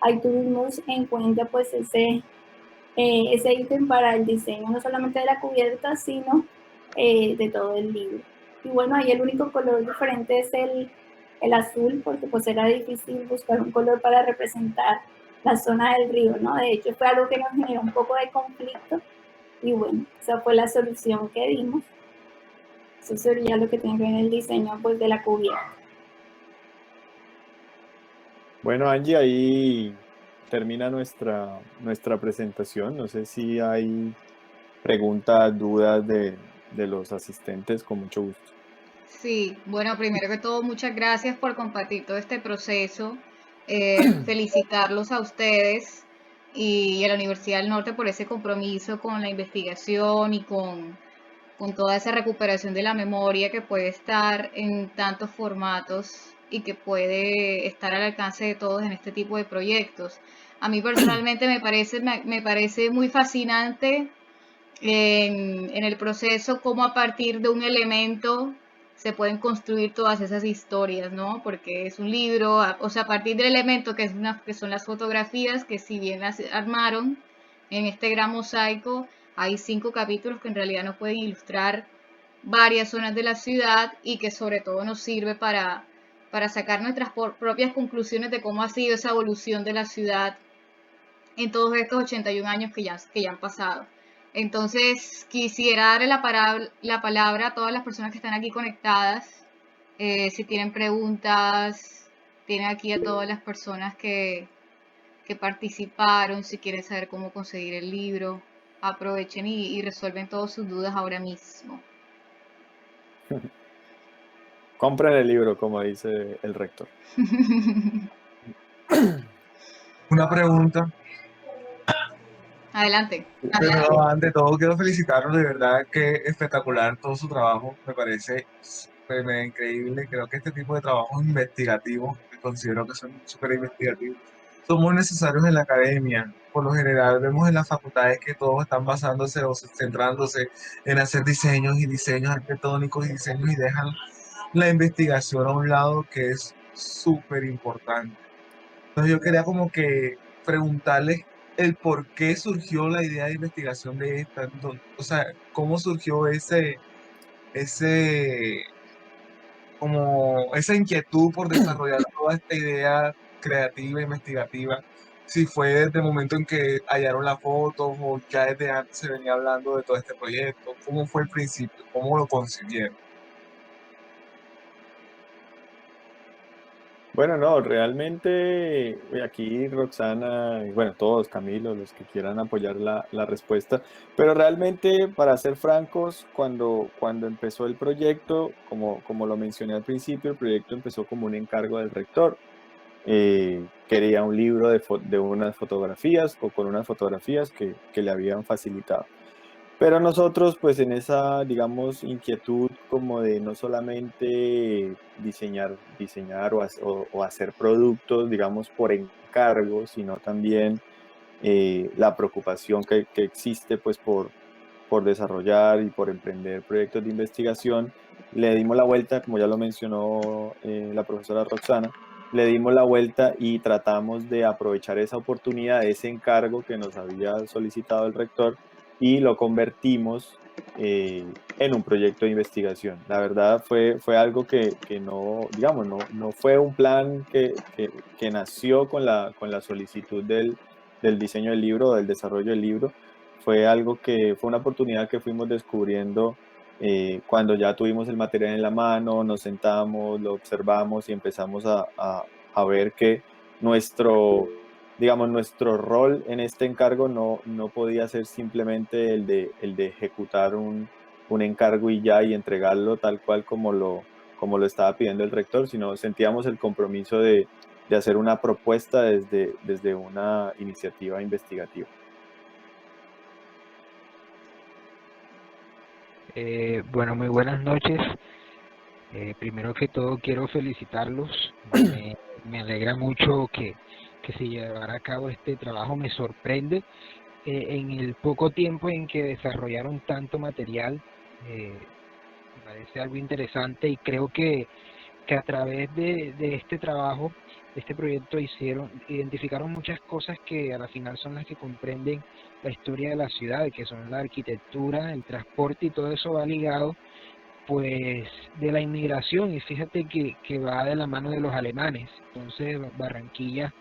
ahí tuvimos en cuenta pues ese ítem para el diseño no solamente de la cubierta, sino de todo el libro. Y bueno, ahí el único color diferente es el azul, porque pues era difícil buscar un color para representar la zona del río, ¿no? De hecho fue algo que nos generó un poco de conflicto, y bueno, esa fue la solución que dimos. Eso sería lo que tiene que ver el diseño pues de la cubierta. Bueno, Angie, ahí termina nuestra presentación. No sé si hay preguntas, dudas de los asistentes, con mucho gusto. Sí, bueno, primero que todo, muchas gracias por compartir todo este proceso. Felicitarlos a ustedes y a la Universidad del Norte por ese compromiso con la investigación y con toda esa recuperación de la memoria que puede estar en tantos formatos y que puede estar al alcance de todos en este tipo de proyectos. A mí personalmente me parece muy fascinante en el proceso cómo a partir de un elemento se pueden construir todas esas historias, ¿no? Porque es un libro, o sea, a partir del elemento que son las fotografías, que si bien las armaron en este gran mosaico, hay 5 capítulos que en realidad nos pueden ilustrar varias zonas de la ciudad y que sobre todo nos sirve para sacar nuestras propias conclusiones de cómo ha sido esa evolución de la ciudad en todos estos 81 años que ya han pasado. Entonces, quisiera darle la palabra a todas las personas que están aquí conectadas. Si tienen preguntas, tienen aquí a todas las personas que participaron, si quieren saber cómo conseguir el libro, aprovechen y resuelven todas sus dudas ahora mismo. Compren el libro, como dice el rector. Una pregunta, Adelante. pero ante todo quiero felicitarlos, de verdad que espectacular todo su trabajo, me parece súper mega increíble. Creo que este tipo de trabajos investigativos, que considero que son súper investigativos, son muy necesarios en la academia. Por lo general vemos en las facultades que todos están basándose o centrándose en hacer diseños y diseños arquitectónicos y diseños y dejan la investigación a un lado, que es súper importante. Entonces yo quería como que preguntarles el por qué surgió la idea de investigación de esta, o sea, cómo surgió ese, como esa inquietud por desarrollar toda esta idea creativa, investigativa, si fue desde el momento en que hallaron las fotos o ya desde antes se venía hablando de todo este proyecto, cómo fue el principio, cómo lo concibieron. Bueno, no, realmente aquí Roxana, y bueno, todos, Camilo, los que quieran apoyar la respuesta, pero realmente, para ser francos, cuando empezó el proyecto, como lo mencioné al principio, el proyecto empezó como un encargo del rector. Quería un libro de unas fotografías o con unas fotografías que le habían facilitado. Pero nosotros, pues en esa, digamos, inquietud como de no solamente diseñar o hacer productos, digamos, por encargo, sino también la preocupación que existe, pues, por desarrollar y por emprender proyectos de investigación, le dimos la vuelta, como ya lo mencionó la profesora Roxana, le dimos la vuelta y tratamos de aprovechar esa oportunidad, ese encargo que nos había solicitado el rector, y lo convertimos en un proyecto de investigación. La verdad fue algo que no, digamos, no fue un plan que nació con la solicitud del diseño del libro, del desarrollo del libro. Fue algo que fue una oportunidad que fuimos descubriendo cuando ya tuvimos el material en la mano, nos sentamos, lo observamos y empezamos a ver que nuestro, digamos, nuestro rol en este encargo no podía ser simplemente el de ejecutar un encargo y ya y entregarlo tal cual como lo estaba pidiendo el rector, sino sentíamos el compromiso de hacer una propuesta desde una iniciativa investigativa. Bueno, muy buenas noches. Primero que todo quiero felicitarlos. Me alegra mucho que se llevara a cabo este trabajo. Me sorprende en el poco tiempo en que desarrollaron tanto material. Me parece algo interesante y creo que a través de este trabajo, de este proyecto, identificaron muchas cosas que a la final son las que comprenden la historia de la ciudad, que son la arquitectura, el transporte, y todo eso va ligado pues de la inmigración, y fíjate que va de la mano de los alemanes. Entonces Barranquilla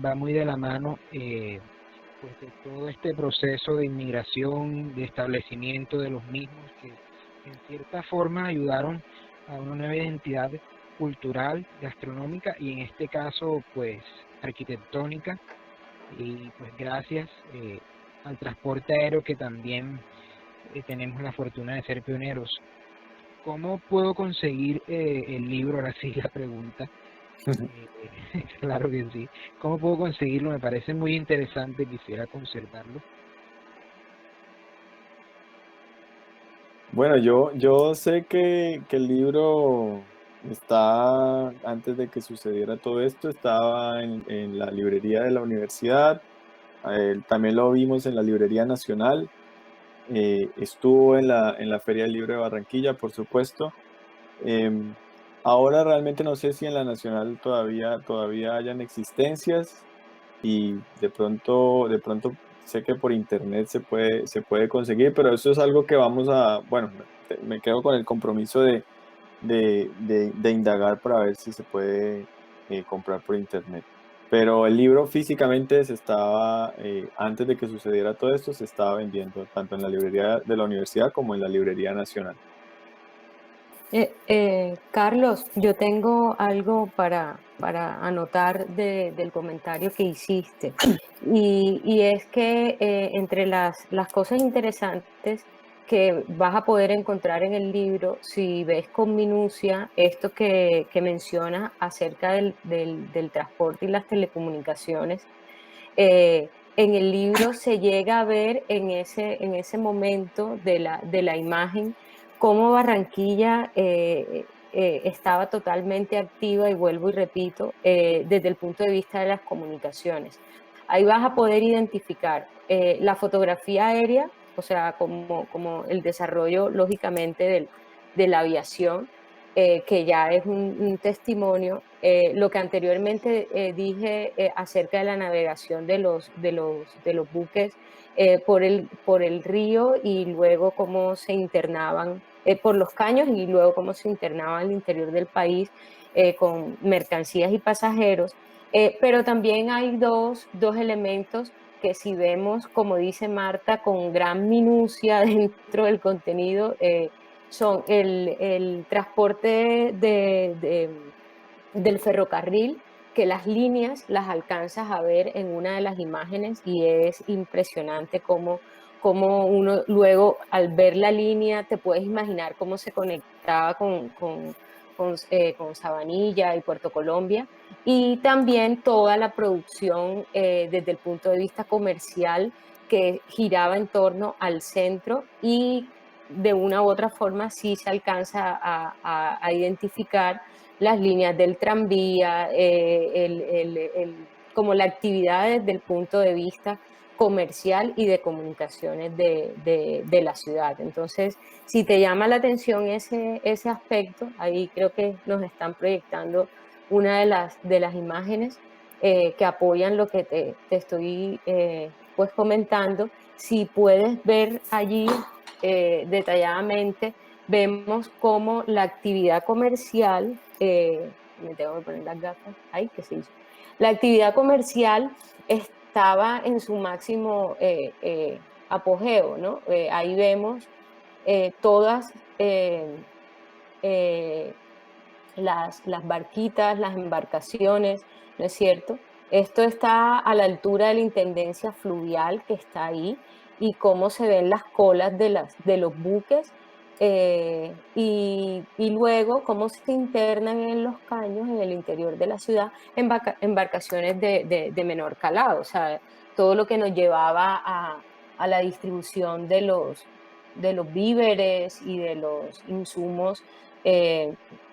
va muy de la mano pues de todo este proceso de inmigración, de establecimiento de los mismos, que en cierta forma ayudaron a una nueva identidad cultural, gastronómica y en este caso pues arquitectónica. Y pues gracias al transporte aéreo que también tenemos la fortuna de ser pioneros. ¿Cómo puedo conseguir el libro? Ahora sí la pregunta. Claro que sí. ¿Cómo puedo conseguirlo? Me parece muy interesante, quisiera conservarlo. Bueno, yo sé que el libro está, antes de que sucediera todo esto, estaba en la librería de la universidad. También lo vimos en la Librería Nacional. Estuvo en la Feria del Libro de Barranquilla, por supuesto. Em, Ahora realmente no sé si en la Nacional todavía hayan existencias, y de pronto sé que por internet se puede conseguir, pero eso es algo que vamos a, bueno, me quedo con el compromiso de indagar para ver si se puede comprar por internet. Pero el libro físicamente se estaba, antes de que sucediera todo esto, se estaba vendiendo tanto en la librería de la universidad como en la librería nacional. Carlos, yo tengo algo para anotar del comentario que hiciste. Y es que entre las cosas interesantes que vas a poder encontrar en el libro, si ves con minucia esto que mencionas acerca del transporte y las telecomunicaciones, en el libro se llega a ver en ese momento de la imagen cómo Barranquilla estaba totalmente activa, y vuelvo y repito, desde el punto de vista de las comunicaciones. Ahí vas a poder identificar la fotografía aérea, o sea, como el desarrollo lógicamente de la aviación, que ya es un testimonio. Lo que anteriormente dije acerca de la navegación de los buques por el río, y luego cómo se internaban por los caños, y luego cómo se internaban al interior del país con mercancías y pasajeros. Pero también hay dos elementos que, si vemos, como dice Marta, con gran minucia dentro del contenido, son el transporte del ferrocarril, que las líneas las alcanzas a ver en una de las imágenes, y es impresionante cómo uno luego, al ver la línea, te puedes imaginar cómo se conectaba con Sabanilla y Puerto Colombia. Y también toda la producción desde el punto de vista comercial, que giraba en torno al centro, y de una u otra forma sí se alcanza a identificar las líneas del tranvía, como la actividad desde el punto de vista comercial y de comunicaciones de la ciudad. Entonces, si te llama la atención ese aspecto, ahí creo que nos están proyectando una de las imágenes que apoyan lo que te estoy pues comentando. Si puedes ver allí detalladamente, vemos cómo la actividad comercial, me tengo que poner las gafas, ay, ¿qué se hizo? La actividad comercial estaba en su máximo apogeo, ¿no? Ahí vemos todas eh, las barquitas, las embarcaciones, ¿no es cierto? Esto está a la altura de la intendencia fluvial que está ahí, y cómo se ven las colas de los buques, y luego cómo se internan en los caños, en el interior de la ciudad, embarcaciones de menor calado, o sea, todo lo que nos llevaba a la distribución de los víveres y de los insumos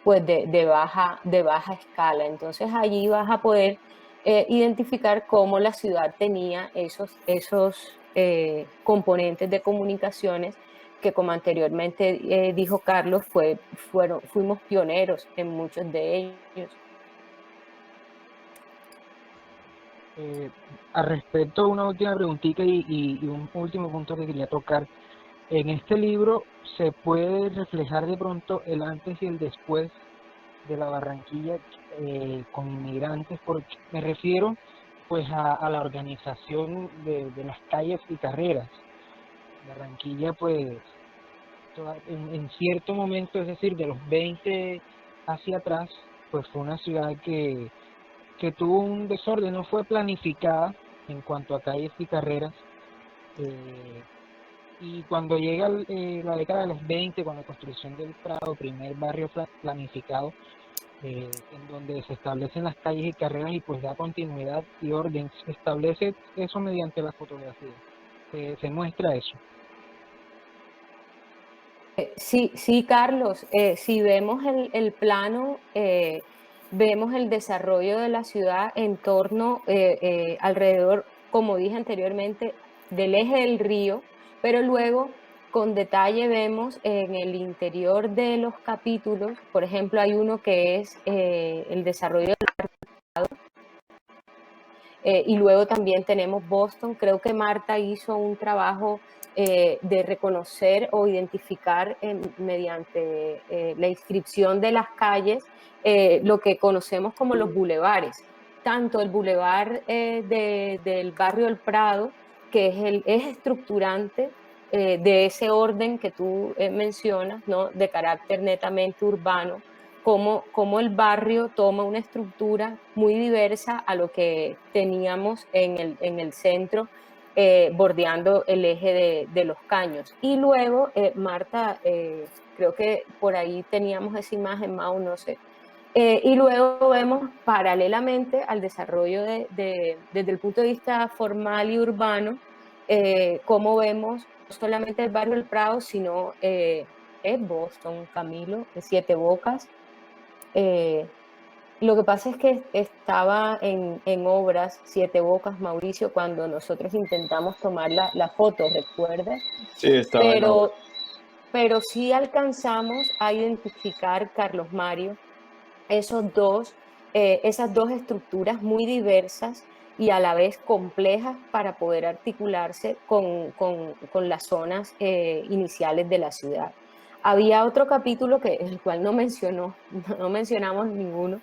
pues de baja escala. Entonces allí vas a poder identificar cómo la ciudad tenía esos componentes de comunicaciones que, como anteriormente dijo Carlos, fuimos pioneros en muchos de ellos. Al respecto, una última preguntita y un último punto que quería tocar. En este libro se puede reflejar de pronto el antes y el después de la Barranquilla con inmigrantes, porque me refiero pues a la organización de las calles y carreras. Barranquilla pues en cierto momento, es decir, de los 20 hacia atrás, pues fue una ciudad que tuvo un desorden, no fue planificada en cuanto a calles y carreras. Y cuando llega la década de los 20, con la construcción del Prado, primer barrio planificado, en donde se establecen las calles y carreras y pues da continuidad y orden, se establece eso mediante la fotografía, se muestra eso. Sí, sí, Carlos, si vemos el plano, vemos el desarrollo de la ciudad en torno, alrededor, como dije anteriormente, del eje del río, pero luego con detalle vemos en el interior de los capítulos, por ejemplo, hay uno que es el desarrollo del y luego también tenemos Boston. Creo que Marta hizo un trabajo de reconocer o identificar mediante la inscripción de las calles lo que conocemos como los bulevares. Tanto el bulevar del barrio El Prado, que es estructurante de ese orden que tú mencionas, ¿no? De carácter netamente urbano, cómo el barrio toma una estructura muy diversa a lo que teníamos en el centro, bordeando el eje de los caños. Y luego, Marta, creo que por ahí teníamos esa imagen, Mau, no sé. Y luego vemos paralelamente al desarrollo desde el punto de vista formal y urbano, cómo vemos no solamente el barrio del Prado, sino Boston, Camilo, Siete Bocas. Lo que pasa es que estaba en obras Siete Bocas, Mauricio, cuando nosotros intentamos tomar la foto, ¿recuerdas? Sí, estaba en obra. Pero sí alcanzamos a identificar, Carlos Mario, esas dos estructuras muy diversas y a la vez complejas para poder articularse con las zonas iniciales de la ciudad. Había otro capítulo el cual no mencionamos ninguno,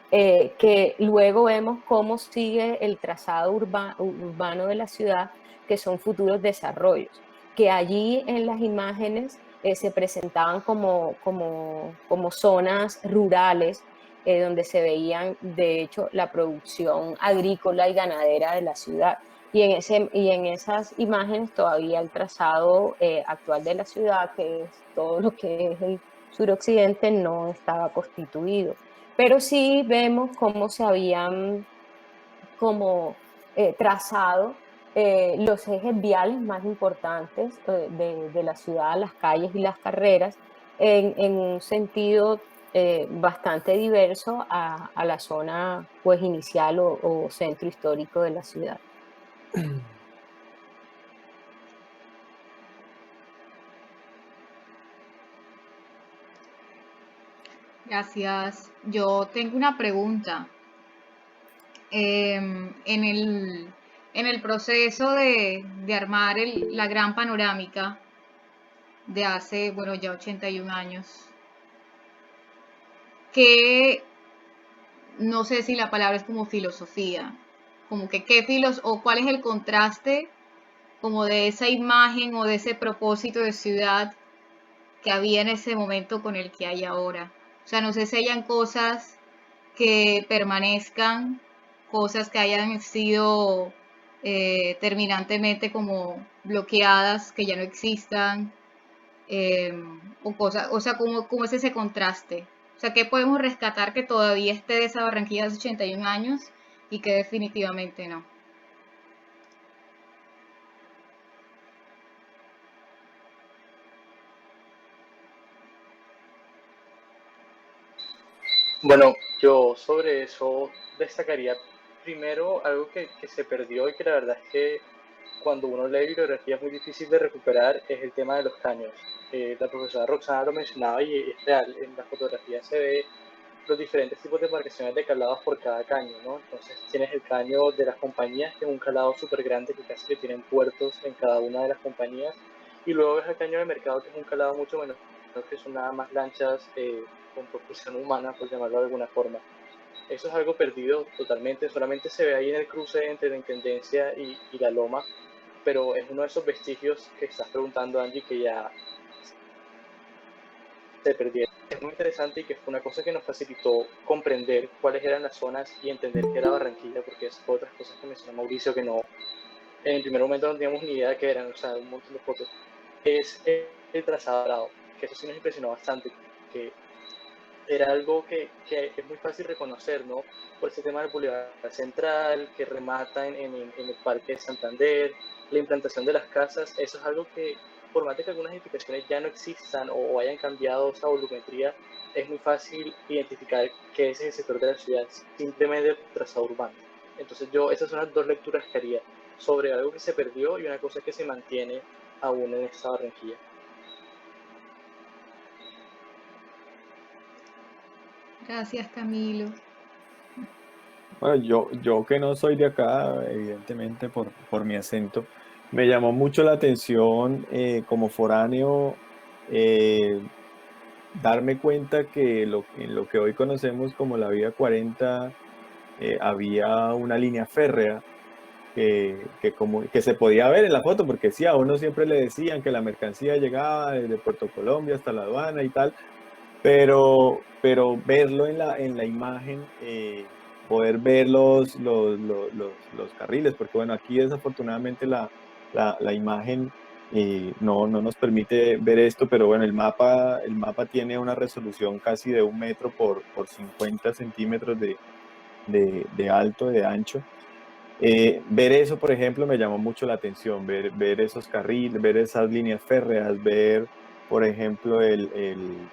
que luego vemos cómo sigue el trazado urbano de la ciudad, que son futuros desarrollos, que allí en las imágenes se presentaban como zonas rurales, donde se veían, de hecho, la producción agrícola y ganadera de la ciudad. Y en esas imágenes todavía el trazado actual de la ciudad, que es todo lo que es el suroccidente, no estaba constituido. Pero sí vemos cómo se habían trazado los ejes viales más importantes de la ciudad, las calles y las carreras, en un sentido bastante diverso a la zona pues, inicial o centro histórico de la ciudad. Gracias. Yo tengo una pregunta. En el proceso de armar la gran panorámica de hace, bueno, ya 81 años, que no sé si la palabra es como filosofía, como que o cuál es el contraste como de esa imagen o de ese propósito de ciudad que había en ese momento con el que hay ahora. O sea, no sé si hayan cosas que permanezcan, cosas que hayan sido terminantemente como bloqueadas, que ya no existan, o cosas, o sea, ¿cómo es ese contraste? O sea, ¿qué podemos rescatar que todavía esté de esa Barranquilla de hace 81 años y que definitivamente no? Bueno, yo sobre eso destacaría primero algo que se perdió y que la verdad es que cuando uno lee bibliografía es muy difícil de recuperar, es el tema de los caños. La profesora Roxana lo mencionaba y es real, en la fotografía se ve los diferentes tipos de marcaciones de calados por cada caño, ¿no? Entonces tienes el caño de las compañías, que es un calado súper grande que casi que tienen puertos en cada una de las compañías, y luego ves el caño de mercado, que es un calado mucho menor, que son nada más lanchas con propulsión humana, por llamarlo de alguna forma. Eso es algo perdido totalmente, solamente se ve ahí en el cruce entre la Intendencia y la Loma, pero es uno de esos vestigios que estás preguntando, Angie, que ya se perdieron. es muy interesante y que fue una cosa que nos facilitó comprender cuáles eran las zonas y entender qué era Barranquilla, porque es otras cosas que mencionó Mauricio que no, en el primer momento no teníamos ni idea de qué eran, o sea, un montón de fotos, es el trazado, que eso sí nos impresionó bastante, que era algo que es muy fácil reconocer, ¿no? Por ese tema del Boulevard Central, que remata en el Parque de Santander, la implantación de las casas, eso es algo que, por más de que algunas edificaciones ya no existan o hayan cambiado esa volumetría, es muy fácil identificar que ese es el sector de la ciudad, simplemente por trazado urbano. Entonces esas son las dos lecturas que haría sobre algo que se perdió y una cosa que se mantiene aún en esta Barranquilla. Gracias, Camilo. Bueno, yo que no soy de acá, evidentemente por mi acento, me llamó mucho la atención como foráneo eh, darme cuenta que en lo que hoy conocemos como la Vía 40 había una línea férrea que se podía ver en la foto, porque sí, a uno siempre le decían que la mercancía llegaba desde Puerto Colombia hasta la aduana y tal, pero verlo en la imagen, poder ver los carriles, porque bueno, aquí desafortunadamente la imagen no nos permite ver esto, pero bueno, el mapa tiene una resolución casi de 1 metro por 50 centímetros de alto, de ancho. Ver eso, por ejemplo, me llamó mucho la atención, ver esos carriles, ver esas líneas férreas, ver, por ejemplo, el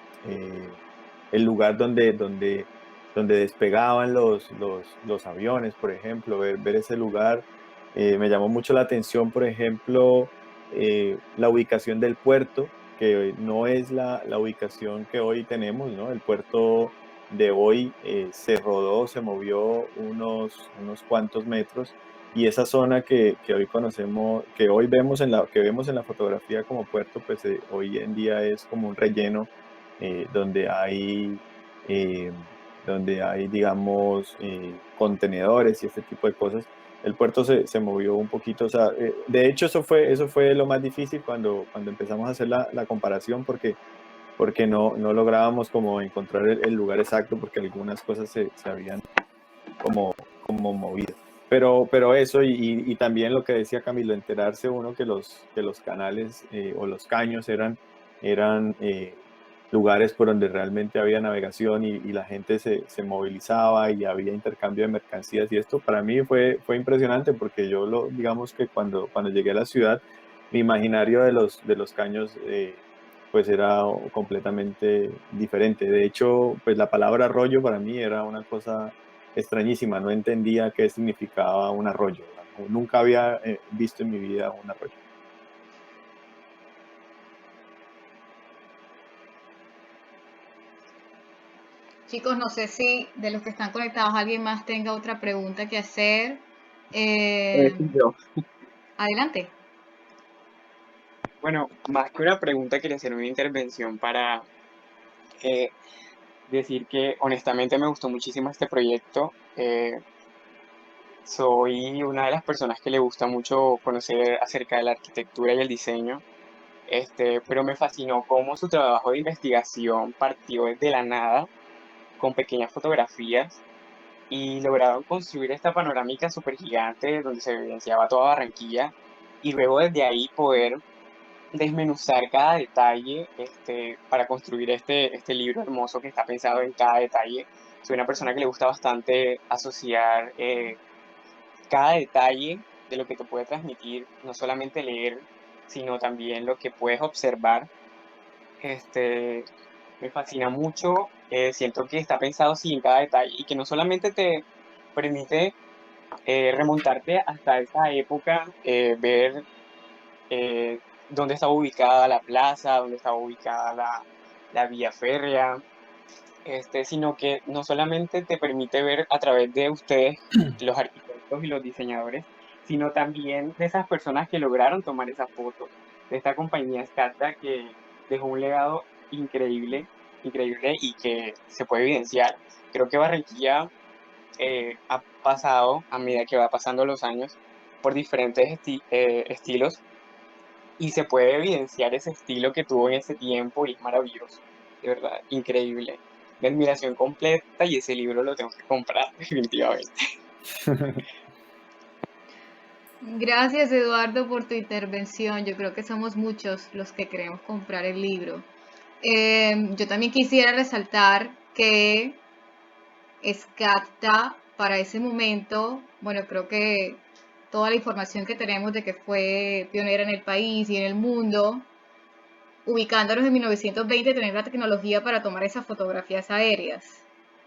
lugar donde despegaban los aviones, por ejemplo, ver ese lugar. Me llamó mucho la atención, por ejemplo, la ubicación del puerto, que no es la ubicación que hoy tenemos, ¿no? El puerto de hoy se rodó, se movió unos cuantos metros y esa zona que hoy conocemos, que vemos en la fotografía como puerto, pues hoy en día es como un relleno eh, donde hay, eh, donde hay, digamos, contenedores y este tipo de cosas. El puerto se movió un poquito, o sea, de hecho eso fue lo más difícil cuando empezamos a hacer la comparación, porque no lográbamos como encontrar el lugar exacto porque algunas cosas se habían como movido. Pero eso y también lo que decía Camilo, enterarse uno que los canales o los caños eran lugares por donde realmente había navegación y la gente se movilizaba y había intercambio de mercancías y esto para mí fue impresionante porque digamos que cuando llegué a la ciudad, mi imaginario de los caños pues era completamente diferente. De hecho, pues la palabra arroyo para mí era una cosa extrañísima, no entendía qué significaba un arroyo. Nunca había visto en mi vida un arroyo. Chicos, no sé si de los que están conectados alguien más tenga otra pregunta que hacer. Eh, Sí, yo. adelante. Bueno, más que una pregunta, quería hacer una intervención para eh, decir que honestamente me gustó muchísimo este proyecto. Soy una de las personas que le gusta mucho conocer acerca de la arquitectura y el diseño, pero me fascinó cómo su trabajo de investigación partió desde la nada, con pequeñas fotografías, y lograron construir esta panorámica súper gigante donde se evidenciaba toda Barranquilla, y luego desde ahí poder desmenuzar cada detalle para construir este libro hermoso que está pensado en cada detalle. Soy una persona que le gusta bastante asociar cada detalle de lo que te puede transmitir, no solamente leer, sino también lo que puedes observar. Este, Me fascina mucho, siento que está pensado sí en cada detalle y que no solamente te permite remontarte hasta esa época, ver dónde estaba ubicada la plaza, dónde estaba ubicada la vía férrea, sino que no solamente te permite ver a través de ustedes, los arquitectos y los diseñadores, sino también de esas personas que lograron tomar esas fotos, de esta compañía Scata que dejó un legado increíble, increíble y que se puede evidenciar. Creo que Barranquilla ha pasado, a medida que va pasando los años, por diferentes estilos y se puede evidenciar ese estilo que tuvo en ese tiempo y es maravilloso. de verdad, increíble. Mi admiración completa y ese libro lo tengo que comprar definitivamente. Gracias, Eduardo, por tu intervención. Yo creo que somos muchos los que queremos comprar el libro. Yo también quisiera resaltar que Scacta para ese momento, bueno, creo que toda la información que tenemos de que fue pionera en el país y en el mundo, ubicándonos en 1920, tener la tecnología para tomar esas fotografías aéreas.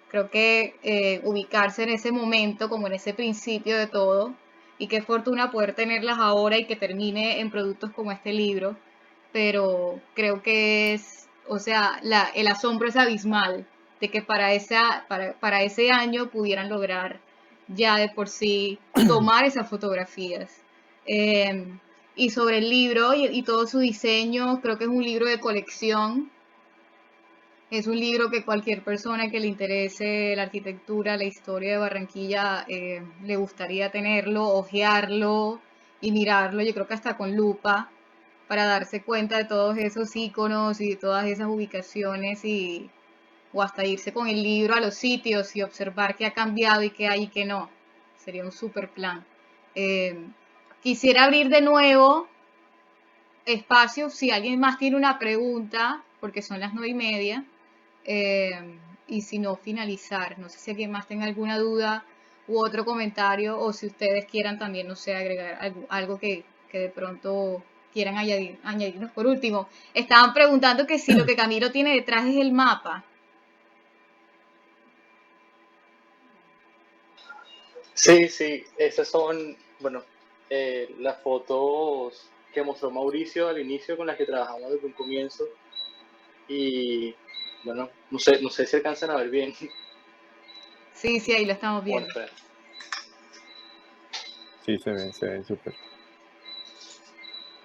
Creo que ubicarse en ese momento, como en ese principio de todo, y qué fortuna poder tenerlas ahora y que termine en productos como este libro, pero creo que es, o sea, el asombro es abismal de que para ese año pudieran lograr ya de por sí tomar esas fotografías. Y sobre el libro y todo su diseño, creo que es un libro de colección. Es un libro que cualquier persona que le interese la arquitectura, la historia de Barranquilla, le gustaría tenerlo, hojearlo y mirarlo, yo creo que hasta con lupa, para darse cuenta de todos esos iconos y de todas esas ubicaciones o hasta irse con el libro a los sitios y observar qué ha cambiado y qué hay y qué no. Sería un super plan. Quisiera abrir de nuevo espacio si alguien más tiene una pregunta, porque son las 9:30. Y si no, finalizar. No sé si alguien más tenga alguna duda u otro comentario o si ustedes quieran también, no sé, agregar algo que de pronto quieran añadirnos por último. Estaban preguntando que si lo que Camilo tiene detrás es el mapa. Sí, sí, esas son, bueno, las fotos que mostró Mauricio al inicio con las que trabajamos desde un comienzo. Y bueno, no sé si alcanzan a ver bien. Sí, sí, ahí lo estamos Bueno, viendo. Sí, se ven súper.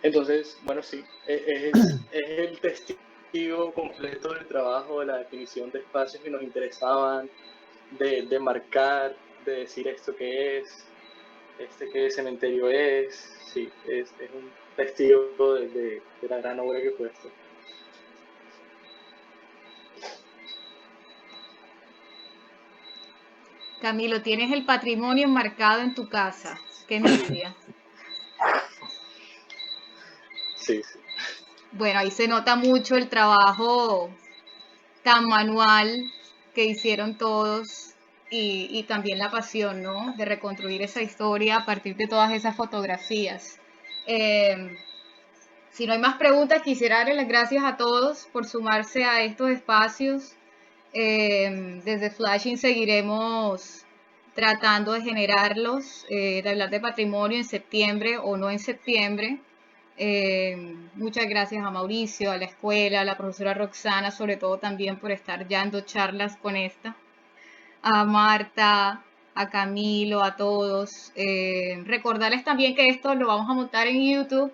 entonces, bueno, sí, es el testigo completo del trabajo, de la definición de espacios que nos interesaban, de marcar, de decir esto que es, qué cementerio es, sí, es un testigo de la gran obra que fue esto. Camilo, tienes el patrimonio enmarcado en tu casa. Qué envidia. Sí, sí. Bueno, ahí se nota mucho el trabajo tan manual que hicieron todos y también la pasión, ¿no? De reconstruir esa historia a partir de todas esas fotografías. Si no hay más preguntas, quisiera darles las gracias a todos por sumarse a estos espacios. Desde Flashing seguiremos tratando de generarlos, de hablar de patrimonio en septiembre o no en septiembre. Muchas gracias a Mauricio, a la escuela, a la profesora Roxana, sobre todo también por estar ya dando charlas con esta, a Marta, a Camilo, a todos. Recordarles también que esto lo vamos a montar en YouTube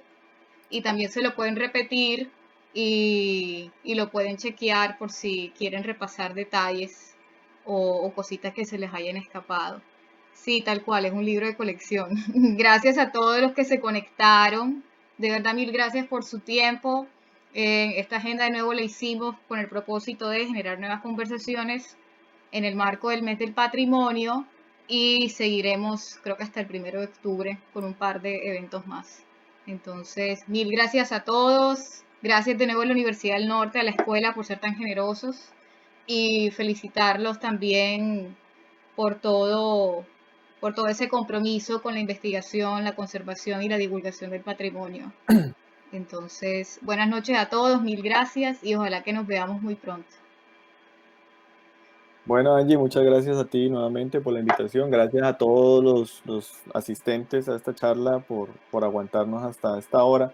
y también se lo pueden repetir y lo pueden chequear por si quieren repasar detalles o cositas que se les hayan escapado. Sí, tal cual, es un libro de colección. Gracias a todos los que se conectaron. De verdad, mil gracias por su tiempo. Esta agenda de nuevo la hicimos con el propósito de generar nuevas conversaciones en el marco del mes del patrimonio y seguiremos, creo que hasta el 1 de octubre, con un par de eventos más. Entonces, mil gracias a todos. Gracias de nuevo a la Universidad del Norte, a la escuela por ser tan generosos y felicitarlos también por todo ese compromiso con la investigación, la conservación y la divulgación del patrimonio. Entonces, buenas noches a todos, mil gracias y ojalá que nos veamos muy pronto. Bueno, Angie, muchas gracias a ti nuevamente por la invitación. Gracias a todos los asistentes a esta charla por aguantarnos hasta esta hora.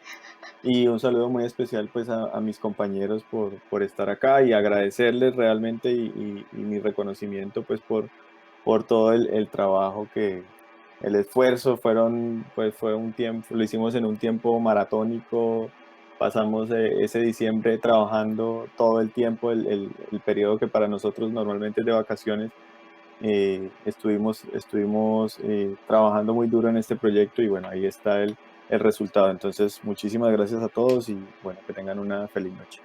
Y un saludo muy especial pues a mis compañeros por estar acá y agradecerles realmente y mi reconocimiento pues por todo el trabajo el esfuerzo fue un tiempo, lo hicimos en un tiempo maratónico, pasamos ese diciembre trabajando todo el tiempo, el periodo que para nosotros normalmente es de vacaciones. Estuvimos trabajando muy duro en este proyecto y bueno, ahí está el resultado. Entonces, muchísimas gracias a todos y bueno, que tengan una feliz noche.